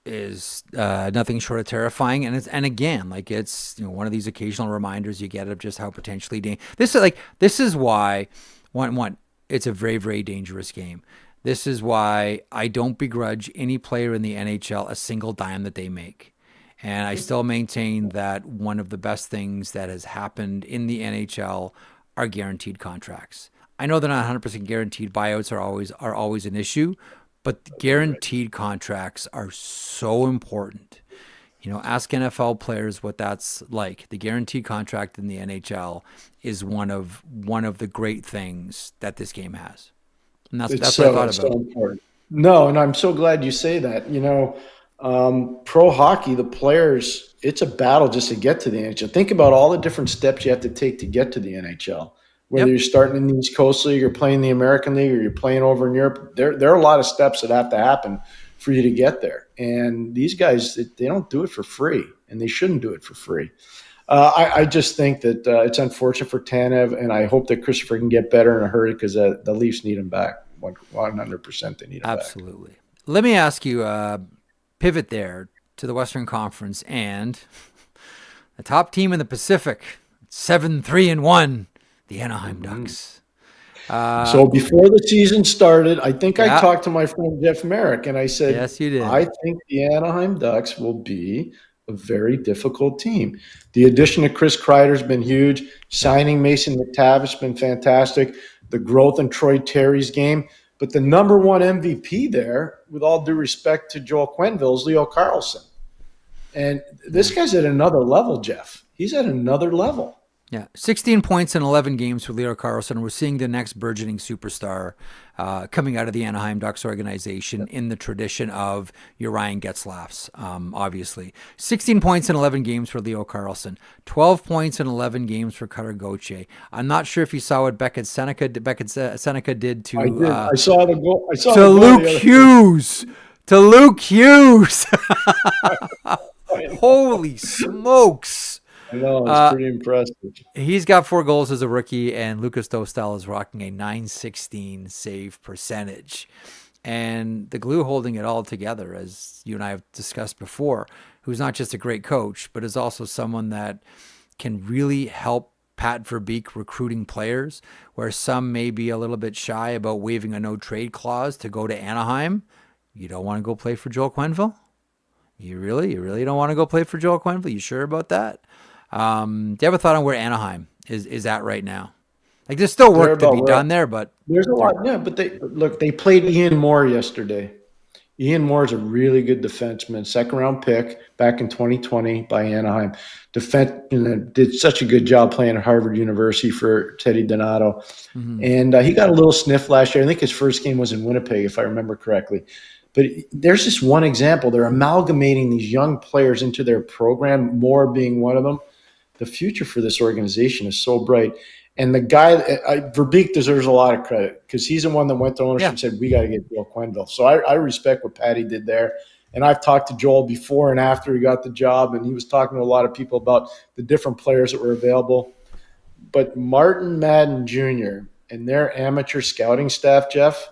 is nothing short of terrifying. And again, it's one of these occasional reminders you get of just how potentially dangerous. This is why one it's a very, very dangerous game. This is why I don't begrudge any player in the NHL a single dime that they make. And I still maintain that one of the best things that has happened in the NHL are guaranteed contracts. I know they're not 100% guaranteed. Buyouts are always an issue, but guaranteed contracts are so important. Ask NFL players what that's like. The guaranteed contract in the NHL is one of the great things that this game has. And that's what I thought about. So important. No, and I'm so glad you say that. Pro hockey, the players, it's a battle just to get to the NHL. Think about all the different steps you have to take to get to the NHL. Whether you're starting in the East Coast League or playing the American League or you're playing over in Europe, there are a lot of steps that have to happen for you to get there. And these guys, they don't do it for free, and they shouldn't do it for free. I just think that it's unfortunate for Tanev, and I hope that Christopher can get better in a hurry because the Leafs need him back. 100% they need him back. Absolutely. Let me ask you, pivot there to the Western Conference and the top team in the Pacific, 7-3-1, the Anaheim Ducks. So before the season started, I think I talked to my friend Jeff Marek, and I said, yes, you did. I think the Anaheim Ducks will be a very difficult team. The addition of Chris Kreider's been huge. Signing Mason McTavish has been fantastic. The growth in Troy Terry's game. But the number one MVP there, with all due respect to Joel Quenneville, is Leo Carlsson. And this guy's at another level, Jeff. He's at another level. Yeah, 16 points in 11 games for Leo Carlsson. We're seeing the next burgeoning superstar coming out of the Anaheim Ducks organization in the tradition of your Ryan Getzlafs, obviously. 16 points in 11 games for Leo Carlsson. 12 points in 11 games for Cutter Gauthier. I'm not sure if you saw what Beckett Seneca did to... I did. I saw the goal. I saw to the goal Luke Hughes. To Luke Hughes. Holy smokes. I know, it's pretty impressive. He's got 4 goals as a rookie, and Lucas Dostal is rocking a .916 save percentage. And the glue holding it all together, as you and I have discussed before, who's not just a great coach, but is also someone that can really help Pat Verbeek recruiting players, where some may be a little bit shy about waiving a no-trade clause to go to Anaheim. You don't want to go play for Joel Quenneville? You really don't want to go play for Joel Quenneville? You sure about that? Do you have a thought on where Anaheim is at right now? Like, there's still work to be done there, but there's a lot. Yeah, but they played Ian Moore yesterday. Ian Moore is a really good defenseman, second-round pick back in 2020 by Anaheim. Did such a good job playing at Harvard University for Teddy Donato. Mm-hmm. And he got a little sniff last year. I think his first game was in Winnipeg, if I remember correctly. But there's just one example. They're amalgamating these young players into their program, Moore being one of them. The future for this organization is so bright. And the guy, Verbeek deserves a lot of credit because he's the one that went to ownership and said, we got to get Joel Quenneville. So I respect what Patty did there. And I've talked to Joel before and after he got the job, and he was talking to a lot of people about the different players that were available. But Martin Madden Jr. and their amateur scouting staff, Jeff,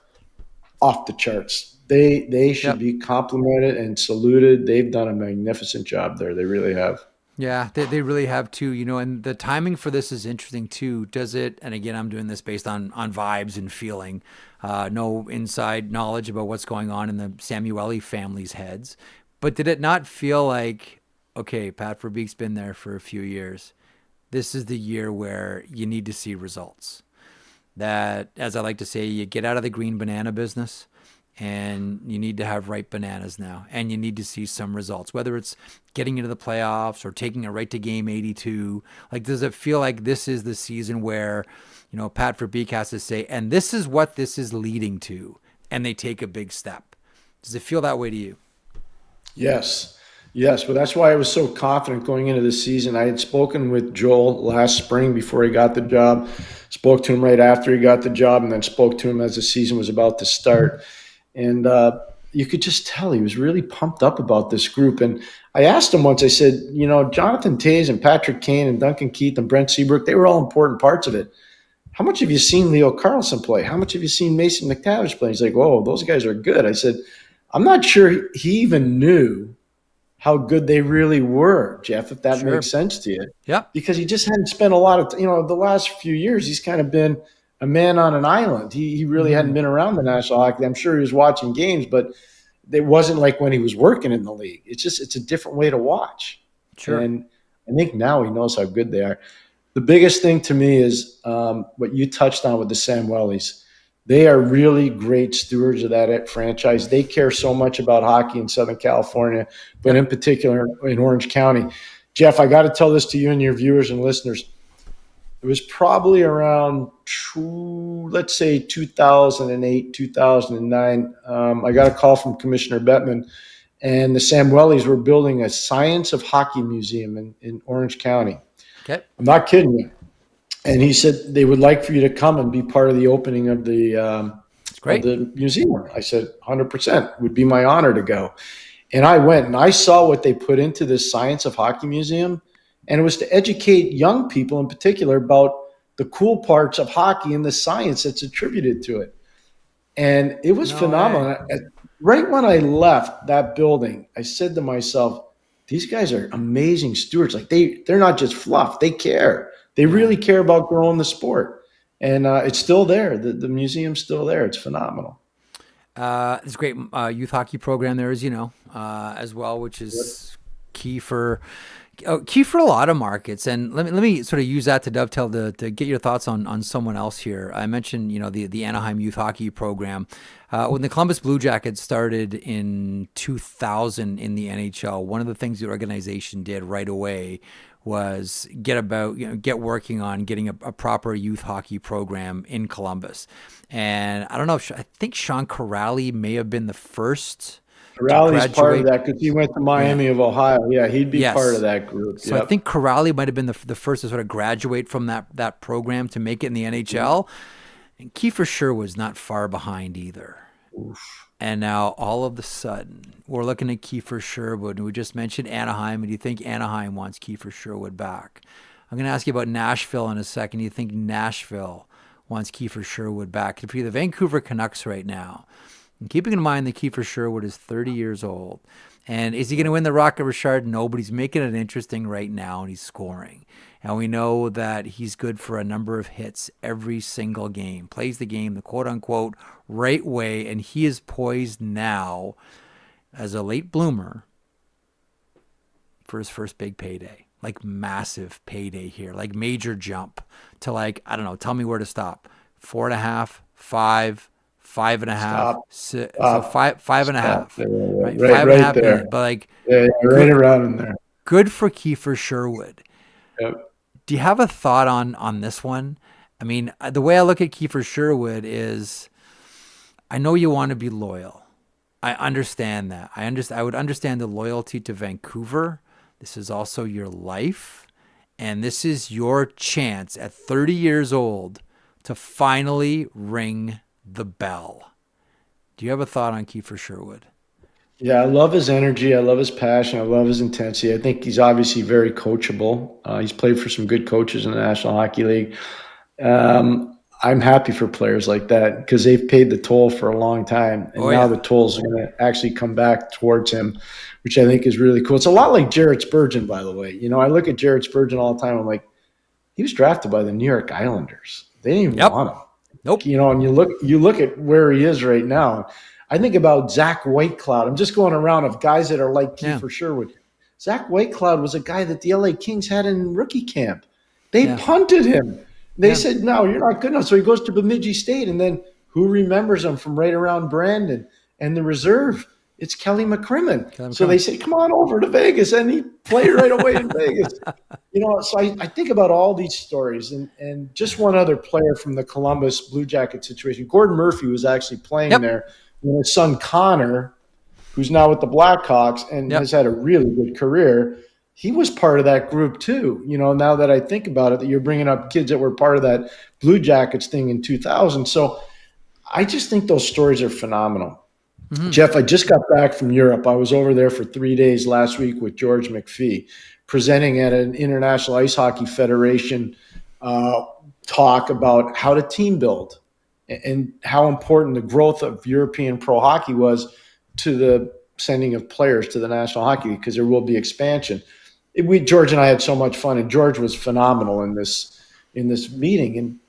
off the charts. They should be complimented and saluted. They've done a magnificent job there. They really have. Yeah, they really have too, and the timing for this is interesting too. Does it, and again, I'm doing this based on vibes and feeling, no inside knowledge about what's going on in the Samueli family's heads, but did it not feel like, okay, Pat Verbeek's been there for a few years. This is the year where you need to see results. That, as I like to say, you get out of the green banana business, and you need to have ripe bananas now, and you need to see some results, whether it's getting into the playoffs or taking it right to game 82. Like, does it feel like this is the season where, Pat Verbeek has to say, and this is what this is leading to, and they take a big step? Does it feel that way to you? Yes. Well, that's why I was so confident going into the season. I had spoken with Joel last spring before he got the job, spoke to him right after he got the job, and then spoke to him as the season was about to start. And you could just tell he was really pumped up about this group. And I asked him once, I said, Jonathan Toews and Patrick Kane and Duncan Keith and Brent Seabrook, they were all important parts of it. How much have you seen Leo Carlsson play? How much have you seen Mason McTavish play? He's like, whoa, those guys are good. I said, I'm not sure he even knew how good they really were, Jeff, if that makes sense to you. Yeah. Because he just hadn't spent a lot of, the last few years, he's kind of been a man on an island. He really hadn't been around the National Hockey. I'm sure he was watching games, but it wasn't like when he was working in the league. It's a different way to watch. Sure. And I think now he knows how good they are. The biggest thing to me is what you touched on with the Samuelis. They are really great stewards of that franchise. They care so much about hockey in Southern California, but in particular in Orange County. Jeff, I got to tell this to you and your viewers and listeners. It was probably around, let's say 2008, 2009. I got a call from Commissioner Bettman, and the Samuelis were building a Science of Hockey museum in Orange County. Okay. I'm not kidding you. And he said they would like for you to come and be part of the opening of the great. of the museum. I said 100% would be my honor to go. And I went and I saw what they put into this Science of Hockey Museum. And it was to educate young people in particular about the cool parts of hockey and the science that's attributed to it. And it was phenomenal. Right when I left that building, I said to myself, these guys are amazing stewards. Like they're not just fluff. They care. They really care about growing the sport. And it's still there. The museum's still there. It's phenomenal. There's a great youth hockey program there, as you know, as well, which is key for a lot of markets. And let me sort of use that to dovetail to get your thoughts on someone else here. I mentioned, the Anaheim youth hockey program. When the Columbus Blue Jackets started in 2000 in the NHL, one of the things the organization did right away was get working on getting a proper youth hockey program in Columbus. And I don't know I think Sean Corrali may have been the first. Corrali's part of that because he went to Miami of Ohio. Yeah, he'd be part of that group. So I think Corrali might have been the first to sort of graduate from that program to make it in the NHL. And Kiefer Sherwood was not far behind either. Oof. And now all of a sudden, we're looking at Kiefer Sherwood, and we just mentioned Anaheim. And do you think Anaheim wants Kiefer Sherwood back? I'm going to ask you about Nashville in a second. Do you think Nashville wants Kiefer Sherwood back? If you're the Vancouver Canucks right now, and keeping in mind that Kiefer Sherwood is 30 years old, and is he going to win the Rocket Richard? No, but he's making it interesting right now, and he's scoring. And we know that he's good for a number of hits every single game, plays the game the quote-unquote right way, and he is poised now as a late bloomer for his first big payday, like massive payday here, like major jump to like, I don't know, tell me where to stop. 4.5, 5, 5.5, 6, so 5.5, right? 5.5 there. But like, right around in there. Good for Kiefer Sherwood. Yep. Do you have a thought on this one? I mean, the way I look at Kiefer Sherwood is, I know you want to be loyal. I understand that. I would understand the loyalty to Vancouver. This is also your life. And this is your chance at 30 years old to finally ring the bell. Do you have a thought on Kiefer Sherwood? Yeah, I love his energy. I love his passion. I love his intensity. I think he's obviously very coachable. He's played for some good coaches in the National Hockey League. I'm happy for players like that because they've paid the toll for a long time. And now the toll's going to actually come back towards him, which I think is really cool. It's a lot like Jared Spurgeon, by the way. I look at Jared Spurgeon all the time. I'm like, he was drafted by the New York Islanders. They didn't even want him. Nope. And you look at where he is right now. I think about Zach Whitecloud. I'm just going around of guys that are like Kiefer Sherwood. Zach Whitecloud was a guy that the LA Kings had in rookie camp. They punted him. They said, no, you're not good enough. So he goes to Bemidji State. And then who remembers him from right around Brandon and the reserve? It's Kelly McCrimmon. So they say, come on over to Vegas. And he played right away in Vegas. So I think about all these stories. And just one other player from the Columbus Blue Jacket situation. Gordon Murphy was actually playing there. And his son Connor, who's now with the Blackhawks and has had a really good career, he was part of that group too. Now that I think about it, that you're bringing up kids that were part of that Blue Jackets thing in 2000. So I just think those stories are phenomenal. Mm-hmm. Jeff, I just got back from Europe. I was over there for 3 days last week with George McPhee, presenting at an International Ice Hockey Federation talk about how to team build and how important the growth of European pro hockey was to the sending of players to the National Hockey League, because there will be expansion. George and I had so much fun, and George was phenomenal in this meeting. And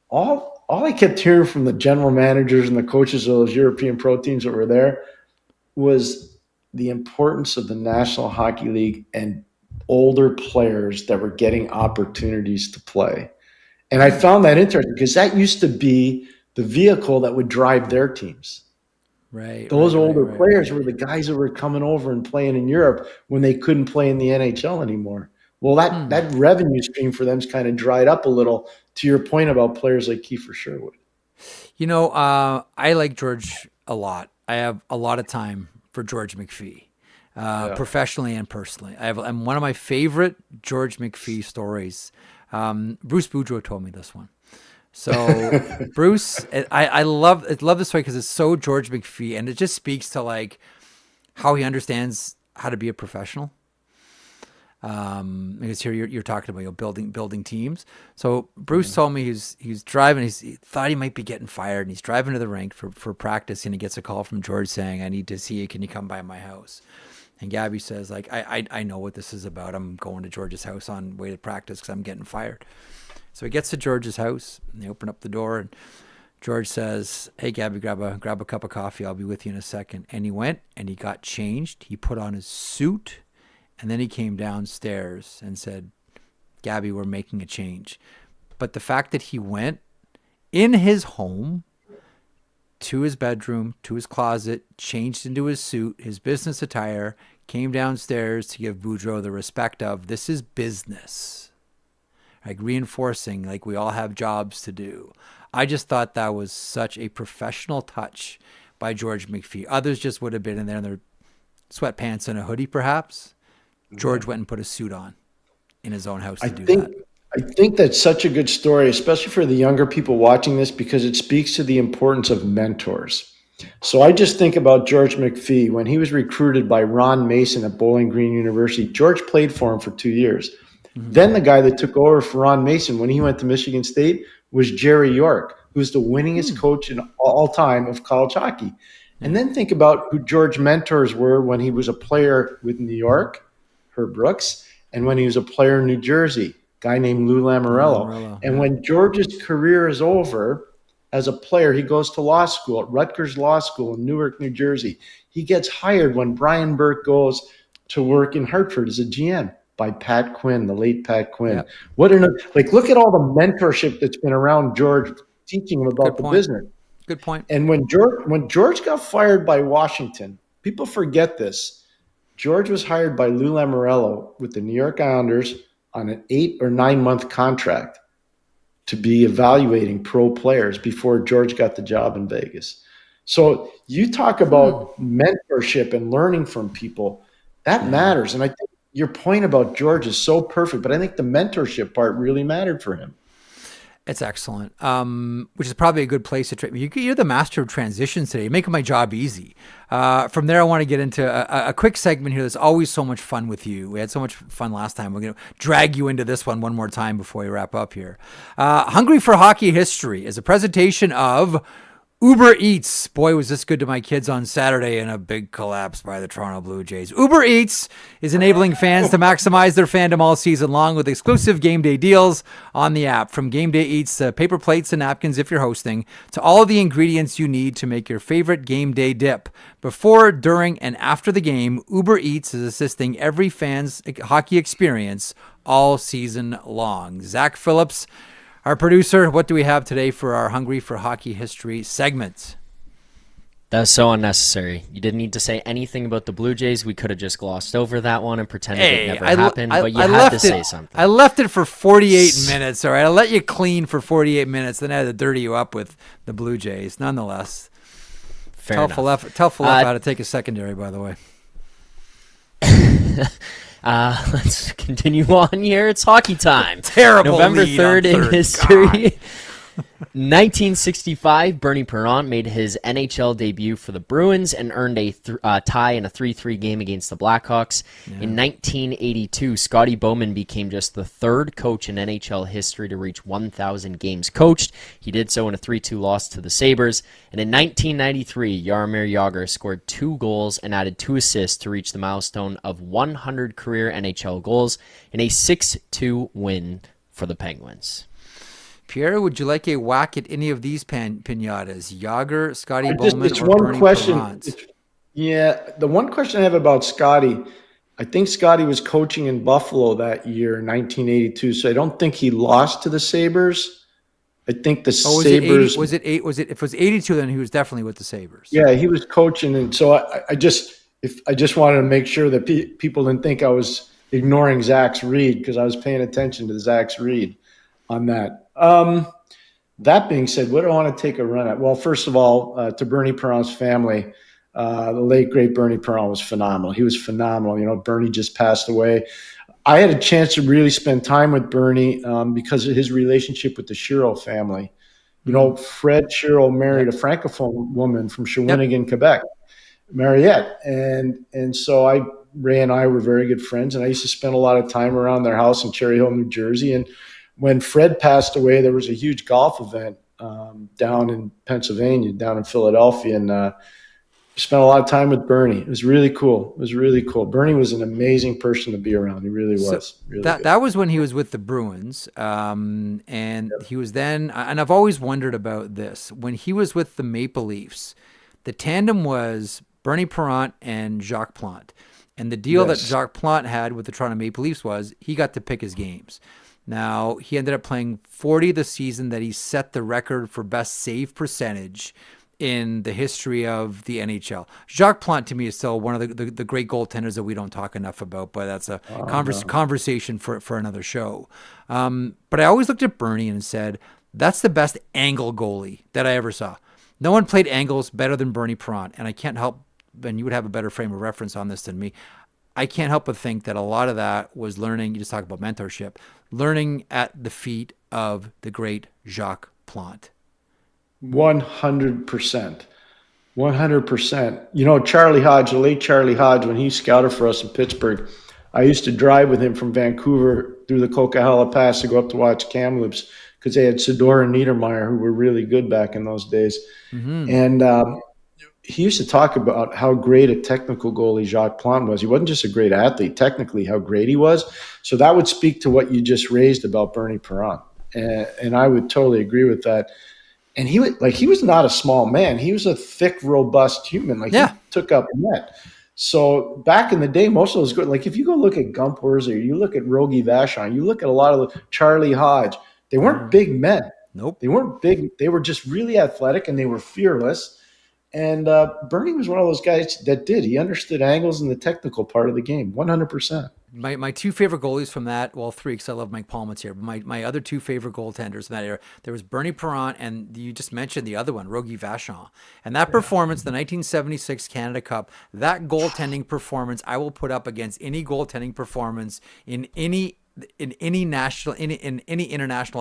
all I kept hearing from the general managers and the coaches of those European pro teams that were there was the importance of the National Hockey League and older players that were getting opportunities to play. And I found that interesting because that used to be the vehicle that would drive their teams. Right. Those older players were the guys that were coming over and playing in Europe when they couldn't play in the NHL anymore. Well, that revenue stream for them's kind of dried up a little, to your point about players like Kiefer Sherwood. I like George a lot. I have a lot of time for George McPhee, professionally and personally. And one of my favorite George McPhee stories Bruce Boudreau told me this one. So Bruce, I love this story because it's so George McPhee, and it just speaks to like how he understands how to be a professional. Because here you're talking about building teams. So Bruce told me he's driving. He thought he might be getting fired, and he's driving to the rink for practice, and he gets a call from George saying, "I need to see you. Can you come by my house?" And Gabby says, like, I know what this is about. I'm going to George's house on way to practice because I'm getting fired. So he gets to George's house, and they open up the door, and George says, "Hey, Gabby, grab a cup of coffee. I'll be with you in a second." And he went, and he got changed. He put on his suit. And then he came downstairs and said, "Gabby, we're making a change." But the fact that he went in his home to his bedroom, to his closet, changed into his suit, his business attire, came downstairs to give Boudreau the respect of, this is business. Like reinforcing, like we all have jobs to do. I just thought that was such a professional touch by George McPhee. Others just would have been in there in their sweatpants and a hoodie, perhaps. George went and put a suit on in his own house to do that. I think that's such a good story, especially for the younger people watching this, because it speaks to the importance of mentors. So I just think about George McPhee. When he was recruited by Ron Mason at Bowling Green University, George played for him for 2 years. Mm-hmm. Then the guy that took over for Ron Mason when he went to Michigan State was Jerry York, who's the winningest coach in all time of college hockey. And then think about who George's mentors were when he was a player with New York, Herb Brooks, and when he was a player in New Jersey, a guy named Lou Lamoriello. And when George's career is over as a player, he goes to law school at Rutgers Law School in Newark, New Jersey. He gets hired when Brian Burke goes to work in Hartford as a GM by Pat Quinn, the late Pat Quinn. Yep. Look at all the mentorship that's been around George, teaching him about the business. Good point. And when George got fired by Washington, people forget this. George was hired by Lou Lamoriello with the New York Islanders on an 8 or 9 month contract to be evaluating pro players before George got the job in Vegas. So you talk about mentorship and learning from people. That matters. And I think your point about George is so perfect, but I think the mentorship part really mattered for him. It's excellent, which is probably a good place to train. You're the master of transitions today. You're making my job easy. From there, I want to get into a quick segment here. There's always so much fun with you. We had so much fun last time. We're going to drag you into this one more time before we wrap up here. Hungry for Hockey History is a presentation of Uber Eats. Boy, was this good to my kids on Saturday in a big collapse by the Toronto Blue Jays. Uber Eats is enabling fans to maximize their fandom all season long with exclusive game day deals on the app. From game day eats to paper plates and napkins if you're hosting, to all of the ingredients you need to make your favorite game day dip. Before, during, and after the game, Uber Eats is assisting every fan's hockey experience all season long. Zach Phillips, our producer, what do we have today for our Hungry for Hockey History segment? That was so unnecessary. You didn't need to say anything about the Blue Jays. We could have just glossed over that one and pretended it never happened, but you had to say something. I left it for 48 minutes, all right? I let you clean for 48 minutes, then I had to dirty you up with the Blue Jays. Nonetheless, tell Philip how to take a secondary, by the way. Let's continue on here. It's hockey time. Terrible November lead 3rd on in third. history. 1965, Bernie Perron made his NHL debut for the Bruins and earned a tie in a 3-3 game against the Blackhawks. Yeah. In 1982, Scotty Bowman became just the third coach in NHL history to reach 1,000 games coached. He did so in a 3-2 loss to the Sabres. And in 1993, Jaromir Jagr scored 2 goals and added 2 assists to reach the milestone of 100 career NHL goals in a 6-2 win for the Penguins. Pierre, would you like a whack at any of these pinatas? Jagr, Scotty Bowman, it's or one Bernie question. Perron? The one question I have about Scotty, I think Scotty was coaching in Buffalo that year, 1982. So I don't think he lost to the Sabres. I think the Sabres. If it was 82, then he was definitely with the Sabres. Yeah, he was coaching, and so I just wanted to make sure that people didn't think I was ignoring Zach's read, because I was paying attention to Zach's read on that. That being said, what do I want to take a run at? Well, first of all, to Bernie Perron's family, the late, great Bernie Perron was phenomenal. He was phenomenal. You know, Bernie just passed away. I had a chance to really spend time with Bernie because of his relationship with the Shiro family. You know, Fred Shiro married a Francophone woman from Shawinigan, Quebec, Mariette. And so Ray and I were very good friends, and I used to spend a lot of time around their house in Cherry Hill, New Jersey. And when Fred passed away, there was a huge golf event down in Pennsylvania, down in Philadelphia, and spent a lot of time with Bernie. It was really cool. Bernie was an amazing person to be around. He really was. Really that was when he was with the Bruins, and he was then. And I've always wondered about this. When he was with the Maple Leafs, the tandem was Bernie Parent and Jacques Plante. And the deal that Jacques Plante had with the Toronto Maple Leafs was he got to pick his games. Now, he ended up playing 40 the season that he set the record for best save percentage in the history of the NHL. Jacques Plante, to me, is still one of the great goaltenders that we don't talk enough about, but that's a conversation for another show. But I always looked at Bernie and said, that's the best angle goalie that I ever saw. No one played angles better than Bernie Parent, and I can't help, and you would have a better frame of reference on this than me, I can't help but think that a lot of that was learning, you just talk about mentorship, learning at the feet of the great Jacques Plante. 100%. 100%. You know, Charlie Hodge, the late Charlie Hodge, when he scouted for us in Pittsburgh, I used to drive with him from Vancouver through the Coquihalla Pass to go up to watch Kamloops because they had Sador and Niedermayer, who were really good back in those days. Mm-hmm. And he used to talk about how great a technical goalie Jacques Plante was. He wasn't just a great athlete, technically how great he was. So that would speak to what you just raised about Bernie Parent. And I would totally agree with that. And he was not a small man. He was a thick, robust human. He took up net. So back in the day, most of those good. Like if you go look at Gump Wurzer, you look at Rogie Vachon, you look at a lot of the Charlie Hodge. They weren't big men. Nope. They weren't big. They were just really athletic and they were fearless. And Bernie was one of those guys that did. He understood angles and the technical part of the game, 100%. My two favorite goalies from that, well, three, because I love Mike Palmatier, but my other two favorite goaltenders in that era, there was Bernie Parent, and you just mentioned the other one, Rogie Vachon. And that performance, the 1976 Canada Cup, that goaltending performance, I will put up against any goaltending performance in any international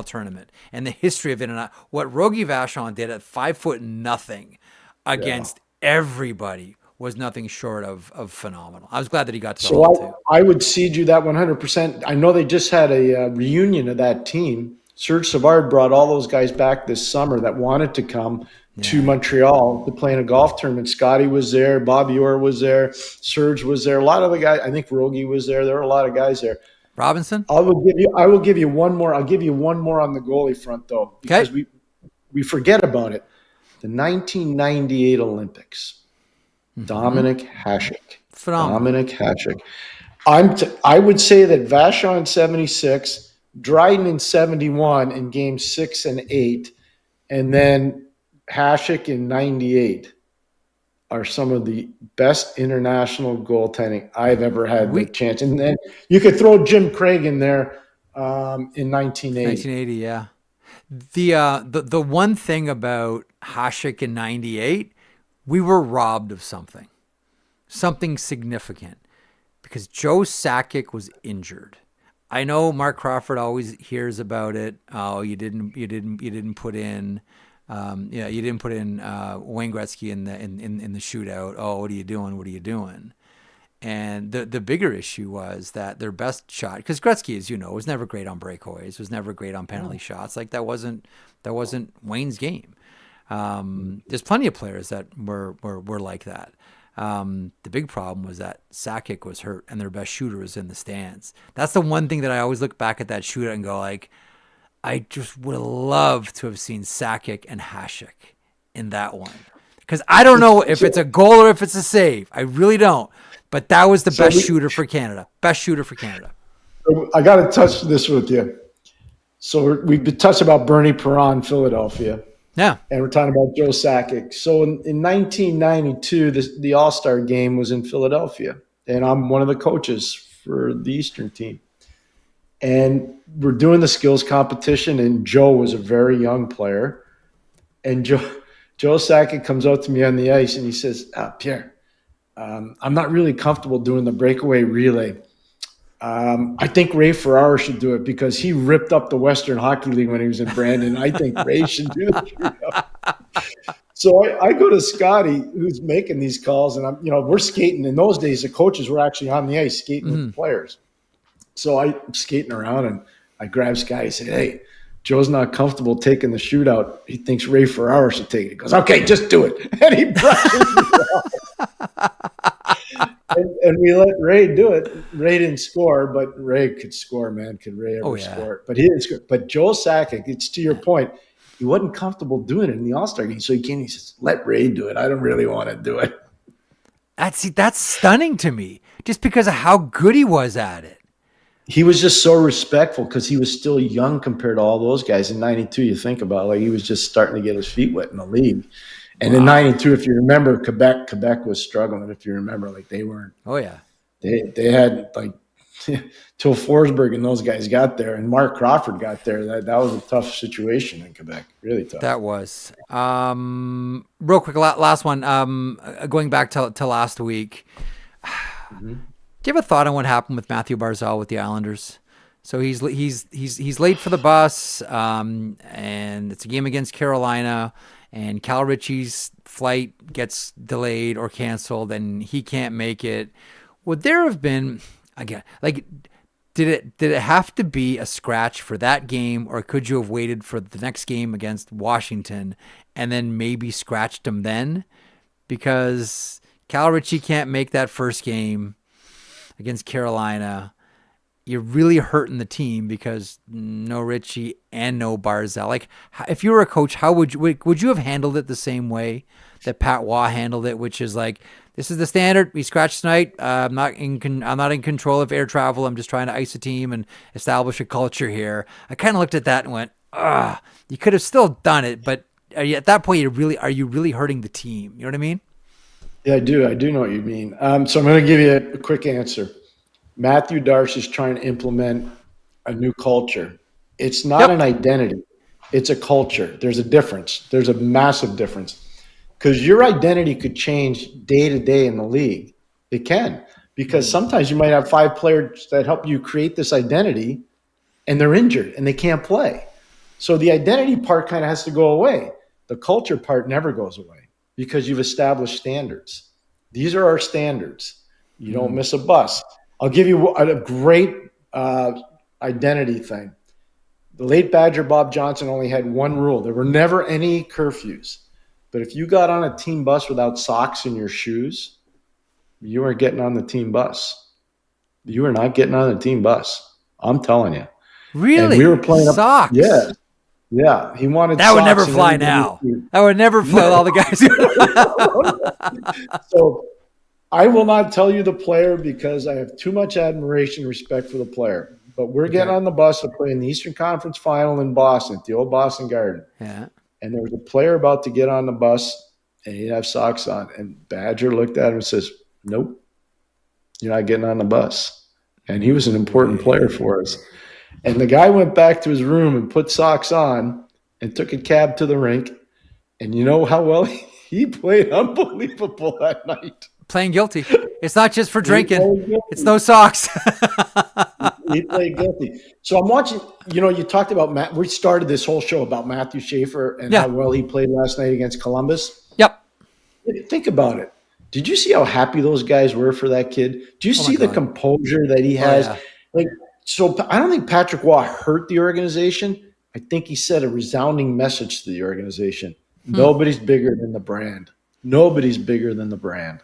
tournament. And the history of it, what Rogie Vachon did at 5'0" against everybody was nothing short of phenomenal. I was glad that he got to the level too. I would cede you that 100%. I know they just had a reunion of that team. Serge Savard brought all those guys back this summer that wanted to come to Montreal to play in a golf tournament. Scotty was there. Bobby Orr was there. Serge was there. A lot of the guys, I think Rogie was there. There were a lot of guys there. Robinson? I will give you one more. I'll give you one more on the goalie front, though, because we forget about it. The 1998 Olympics. Dominik Hasek. Phenomenal. Dominik Hasek. I would say that Vachon in 76, Dryden in 71 in games 6 and 8, and then Hasek in 98 are some of the best international goaltending I've ever had the chance. And then you could throw Jim Craig in there in 1980. 1980, yeah. The one thing about Hasek in 98, we were robbed of something significant, because Joe Sakic was injured. I know Mark Crawford always hears about it. Oh, you didn't put in, you didn't put in Wayne Gretzky in the shootout. Oh, what are you doing? And the bigger issue was that their best shot, because Gretzky, as you know, was never great on breakaways, was never great on penalty shots. Like that wasn't Wayne's game. There's plenty of players that were like that. The big problem was that Sakic was hurt and their best shooter was in the stands. That's the one thing that I always look back at that shootout and go like, I just would have loved to have seen Sakic and Hasek in that one. Because I don't know if it's a goal or if it's a save. I really don't. But that was the best shooter for Canada. Best shooter for Canada. I got to touch this with you. So we've been touching about Bernie Parent, Philadelphia. Yeah. And we're talking about Joe Sakic. So in 1992, the All-Star game was in Philadelphia. And I'm one of the coaches for the Eastern team. And we're doing the skills competition, and Joe was a very young player. And Joe Sakic comes out to me on the ice, and he says, Pierre, I'm not really comfortable doing the breakaway relay. I think Ray Ferraro should do it because he ripped up the Western Hockey League when he was in Brandon. I think Ray should do the shootout. So I go to Scotty, who's making these calls, and we're skating. In those days, the coaches were actually on the ice skating with the players. So I'm skating around, and I grab Scotty and say, "Hey, Joe's not comfortable taking the shootout. He thinks Ray Ferraro should take it." He goes, "Okay, just do it." And he brushes me off. And we let Ray do it. Ray didn't score, but Ray could score, man. Could Ray ever score? But he didn't score. But Joel Sakic, it's to your point, he wasn't comfortable doing it in the All-Star game. So he came, he says, "Let Ray do it. I don't really want to do it." That's stunning to me, just because of how good he was at it. He was just so respectful because he was still young compared to all those guys. In 92, you think about, like, he was just starting to get his feet wet in the league. And in 92, if you remember, Quebec was struggling. If you remember, like, they weren't. Oh, yeah. They had, like, till Forsberg and those guys got there, and Mark Crawford got there. That was a tough situation in Quebec. Really tough. That was. Real quick, last one. Going back to last week. Do you have a thought on what happened with Mathew Barzal with the Islanders? So he's late for the bus, and it's a game against Carolina, and Cal Ritchie's flight gets delayed or canceled, and he can't make it. Would there have been, again, like, did it have to be a scratch for that game, or could you have waited for the next game against Washington and then maybe scratched him then? Because Cal Ritchie can't make that first game against Carolina. You're really hurting the team because no Ritchie and no Barzal. Like, if you were a coach, how would you have handled it the same way that Pat Waugh handled it, which is like, this is the standard. We scratched tonight. I'm not in control of air travel. I'm just trying to ice a team and establish a culture here. I kind of looked at that and went, you could have still done it, but at that point, are you really hurting the team? You know what I mean? Yeah, I do. I do know what you mean. So I'm going to give you a quick answer. Matthew Darche is trying to implement a new culture. It's not an identity. It's a culture. There's a difference. There's a massive difference. Because your identity could change day to day in the league. It can. Because sometimes you might have 5 players that help you create this identity, and they're injured, and they can't play. So the identity part kind of has to go away. The culture part never goes away because you've established standards. These are our standards. You don't miss a bus. I'll give you a great identity thing. The late Badger Bob Johnson only had one rule. There were never any curfews. But if you got on a team bus without socks in your shoes, you weren't getting on the team bus. You were not getting on the team bus. I'm telling you. Really? And we were playing socks? Yeah. Yeah. He wanted that socks. Would never fly now. That would never fly with all the guys. So I will not tell you the player because I have too much admiration and respect for the player. But we're getting on the bus to play in the Eastern Conference Final in Boston, at the old Boston Garden. Yeah. And there was a player about to get on the bus, and he'd have socks on. And Badger looked at him and says, "Nope, you're not getting on the bus." And he was an important player for us. And the guy went back to his room and put socks on and took a cab to the rink. And you know how well he played? Unbelievable that night. Playing guilty. It's not just for drinking. It's no socks. He played guilty. So I'm watching, you talked about Matt. We started this whole show about Matthew Schaefer and how well he played last night against Columbus. Yep. Think about it. Did you see how happy those guys were for that kid? Do you see the composure that he has? So I don't think Patrick Waugh hurt the organization. I think he sent a resounding message to the organization. Nobody's bigger than the brand. Nobody's bigger than the brand.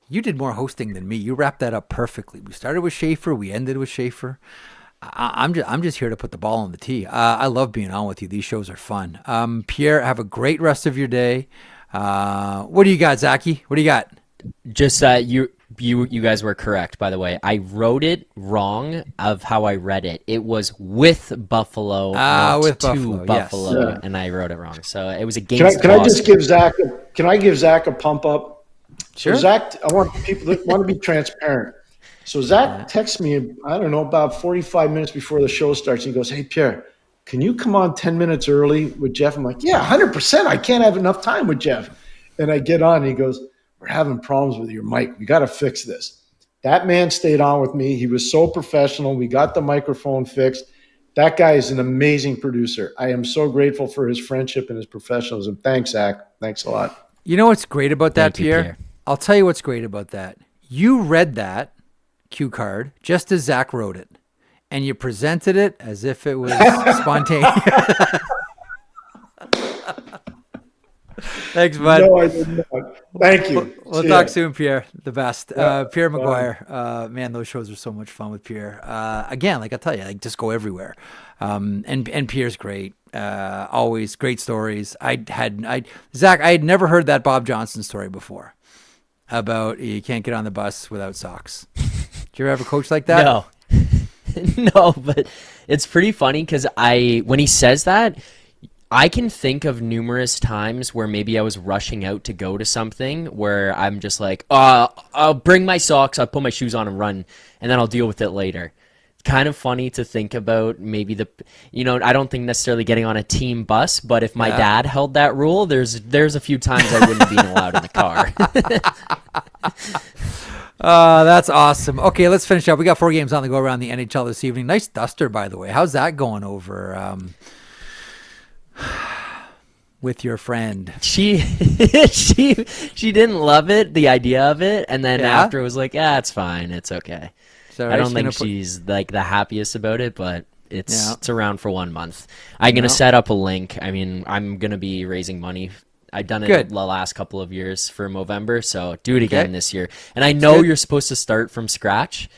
You did more hosting than me. You wrapped that up perfectly. We started with Schaefer. We ended with Schaefer. I'm just here to put the ball on the tee. I love being on with you. These shows are fun. Pierre, have a great rest of your day. What do you got, Zachy? What do you got? Just you guys were correct, by the way. I wrote it wrong of how I read it. It was with Buffalo, not with to Buffalo, yes. And I wrote it wrong. So it was against. Can I just give Zach? Can I give Zach a pump up? Sure. So Zach, I want people that want to be transparent. So Zach texts me, I don't know, about 45 minutes before the show starts. And he goes, "Hey, Pierre, can you come on 10 minutes early with Jeff?" I'm like, "Yeah, 100%. I can't have enough time with Jeff." And I get on and he goes, "We're having problems with your mic. We got to fix this." That man stayed on with me. He was so professional. We got the microphone fixed. That guy is an amazing producer. I am so grateful for his friendship and his professionalism. Thanks, Zach. Thanks a lot. You know what's great about that, Thank you, Pierre? Pierre. I'll tell you what's great about that. You read that cue card just as Zach wrote it, and you presented it as if it was spontaneous. Thanks, bud. No, I did not. Thank you. We'll See talk ya. soon, Pierre. The best. Pierre McGuire. Man, those shows are so much fun with Pierre. Again, like I tell you, like just go everywhere. And Pierre's great. Always great stories. Zach, I had never heard that Bob Johnson story before about you can't get on the bus without socks. Did you ever coach like that? No. No, but it's pretty funny because when he says that, I can think of numerous times where maybe I was rushing out to go to something where I'm just like, I'll bring my socks, I'll put my shoes on and run, and then I'll deal with it later. It's kind of funny to think about maybe I don't think necessarily getting on a team bus, but if my dad held that rule, there's a few times I wouldn't be allowed in the car. That's awesome. Okay, let's finish up. We got 4 games on the go around the NHL this evening. Nice duster, by the way. How's that going over with your friend? She didn't love it, the idea of it, and then after it was like, it's fine, it's okay. So I don't think she's like the happiest about it, but it's around for 1 month. I'm gonna set up a link. I mean, I'm gonna be raising money. I've done it the last couple of years for Movember, so do it again this year. And I know you're supposed to start from scratch.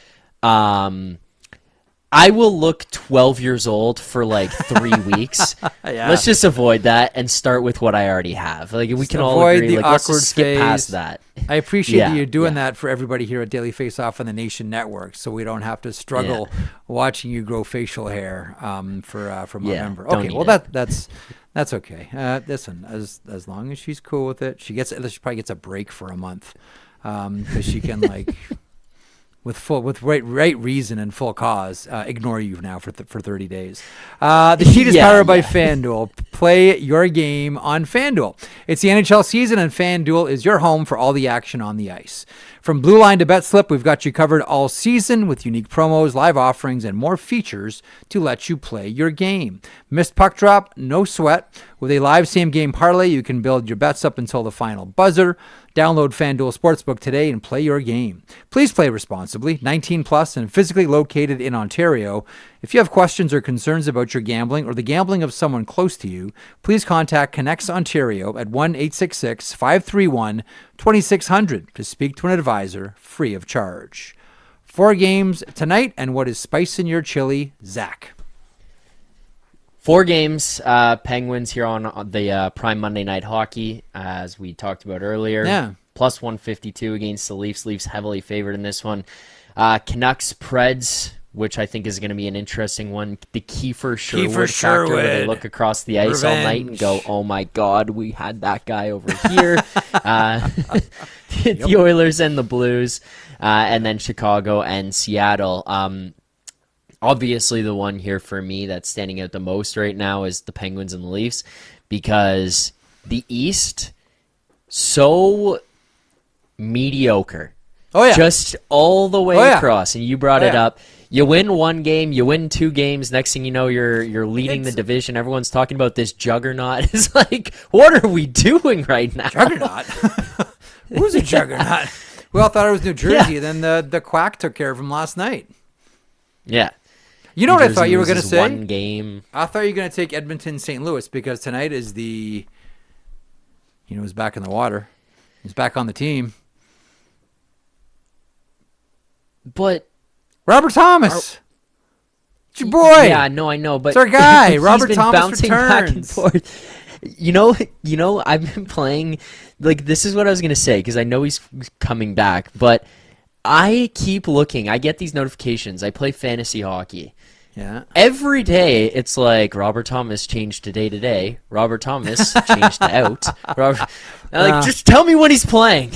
I will look 12 years old for like 3 weeks. Let's just avoid that and start with what I already have. Like we can all agree, like let's just skip past that. I appreciate you doing that for everybody here at Daily Faceoff and the Nation Network, so we don't have to struggle watching you grow facial hair for November. Okay, well that's okay. Listen, as long as she's cool with it, she probably gets a break for a month because she can like. With right reason and full cause, ignore you now for 30 days. The sheet is powered by FanDuel. Play your game on FanDuel. It's the NHL season, and FanDuel is your home for all the action on the ice. From Blue Line to Bet Slip, we've got you covered all season with unique promos, live offerings, and more features to let you play your game. Missed puck drop? No sweat. With a live same-game parlay, you can build your bets up until the final buzzer. Download FanDuel Sportsbook today and play your game. Please play responsibly, 18 plus and physically located in Ontario. If you have questions or concerns about your gambling or the gambling of someone close to you, please contact Connects Ontario at 1-866-531-2600 to speak to an advisor free of charge. 4 games tonight, and what is spicing your chili, Zach? 4 games, Penguins here on the Prime Monday Night Hockey, as we talked about earlier. Yeah. Plus 152 against the Leafs. Leafs heavily favored in this one. Canucks, Preds, which I think is going to be an interesting one. The Kiefer Sherwood factor, where they look across the ice all night and go, oh my God, we had that guy over here. The Oilers and the Blues, and then Chicago and Seattle. Obviously, the one here for me that's standing out the most right now is the Penguins and the Leafs, because the East, so mediocre. Oh, yeah. Just all the way across. And you brought it up. You win 1 game, you win 2 games. Next thing you know, you're leading the division. Everyone's talking about this juggernaut. It's like, what are we doing right now? Juggernaut? Who's a juggernaut? We all thought it was New Jersey. Then the Quack took care of him last night. Yeah. You know what I thought you were going to say? 1 game. I thought you were going to take Edmonton, St. Louis, because tonight is he's back in the water. He's back on the team. But Robert Thomas. It's your boy. Yeah, no, I know, but it's our guy. Robert been Thomas bouncing returns. Back and forth. You know, I've been playing, like, this is what I was going to say, because I know he's coming back, but I keep looking. I get these notifications. I play fantasy hockey. Yeah. Every day, it's like Robert Thomas changed to day to day. Robert Thomas changed to out. Just tell me when he's playing.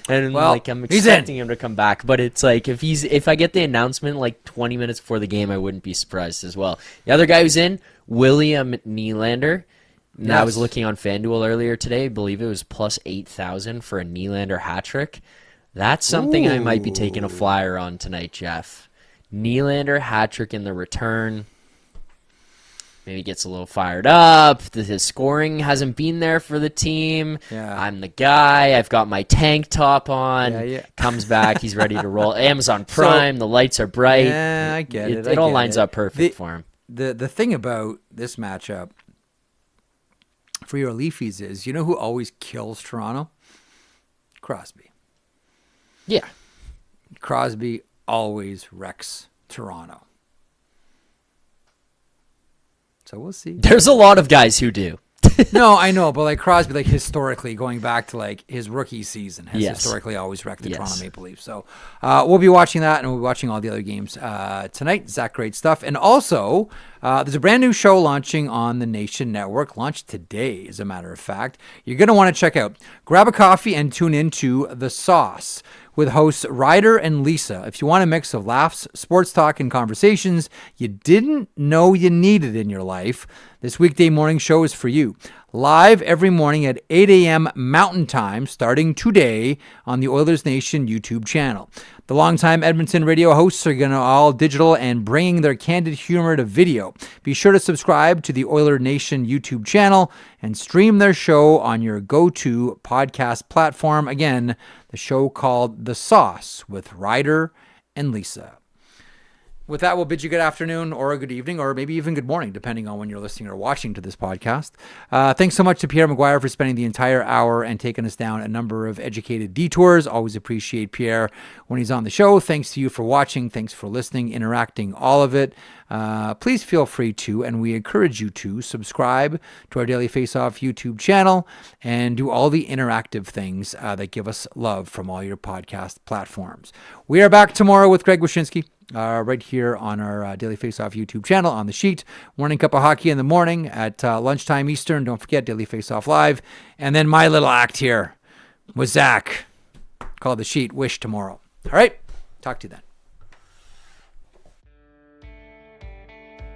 And I'm expecting him to come back. But it's like if I get the announcement like 20 minutes before the game, I wouldn't be surprised as well. The other guy who's in, William Nylander. And I was looking on FanDuel earlier today. I believe it was plus 8,000 for a Nylander hat trick. That's something I might be taking a flyer on tonight, Jeff. Nylander hat-trick in the return. Maybe gets a little fired up. His scoring hasn't been there for the team. Yeah. I'm the guy. I've got my tank top on. Yeah. Comes back. He's ready to roll. Amazon Prime. The lights are bright. Yeah, I get it. It all lines up perfect for him. The thing about this matchup for your Leafies is, you know who always kills Toronto? Crosby. Yeah. Crosby always wrecks Toronto. So we'll see. There's a lot of guys who do. No, I know, but like Crosby, like historically, going back to like his rookie season, has historically always wrecked the Toronto Maple Leafs. So we'll be watching that, and we'll be watching all the other games tonight. Zach, great stuff. And also, there's a brand new show launching on the Nation Network, launched today, as a matter of fact. You're going to want to check out. Grab a coffee and tune into The Sauce with hosts Ryder and Lisa. If you want a mix of laughs, sports talk, and conversations you didn't know you needed in your life, this weekday morning show is for you. Live every morning at 8 a.m. Mountain Time, starting today on the Oilers Nation YouTube channel. The longtime Edmonton radio hosts are going to all digital and bringing their candid humor to video. Be sure to subscribe to the Oilers Nation YouTube channel and stream their show on your go-to podcast platform. Again, the show called The Sauce with Ryder and Lisa. With that, we'll bid you good afternoon or a good evening or maybe even good morning, depending on when you're listening or watching to this podcast. Thanks so much to Pierre McGuire for spending the entire hour and taking us down a number of educated detours. Always appreciate Pierre when he's on the show. Thanks to you for watching. Thanks for listening, interacting, all of it. Please feel free to, and we encourage you to, subscribe to our Daily Faceoff YouTube channel and do all the interactive things that give us love from all your podcast platforms. We are back tomorrow with Greg Wyshynski. Right here on our Daily Faceoff YouTube channel on the sheet. Morning cup of hockey in the morning at lunchtime Eastern. Don't forget Daily Faceoff Live. And then my little act here with Zach called The Sheet. Wish tomorrow. All right. Talk to you then.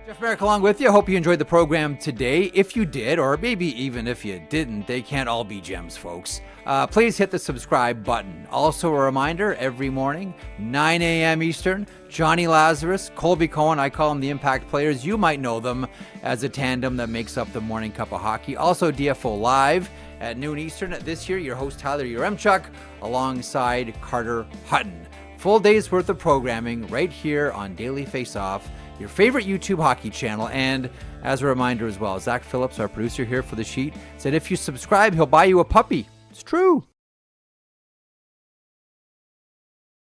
Jeff Marek along with you. Hope you enjoyed the program today. If you did, or maybe even if you didn't, they can't all be gems, folks. Please hit the subscribe button. Also a reminder, every morning, 9 a.m. Eastern, Johnny Lazarus, Colby Cohen, I call them the Impact Players. You might know them as a tandem that makes up the Morning Cup of Hockey. Also DFO Live at noon Eastern. This year, your host Tyler Yaremchuk alongside Carter Hutton. Full day's worth of programming right here on Daily Faceoff, your favorite YouTube hockey channel. And as a reminder as well, Zach Phillips, our producer here for The Sheet, said if you subscribe, he'll buy you a puppy. It's true.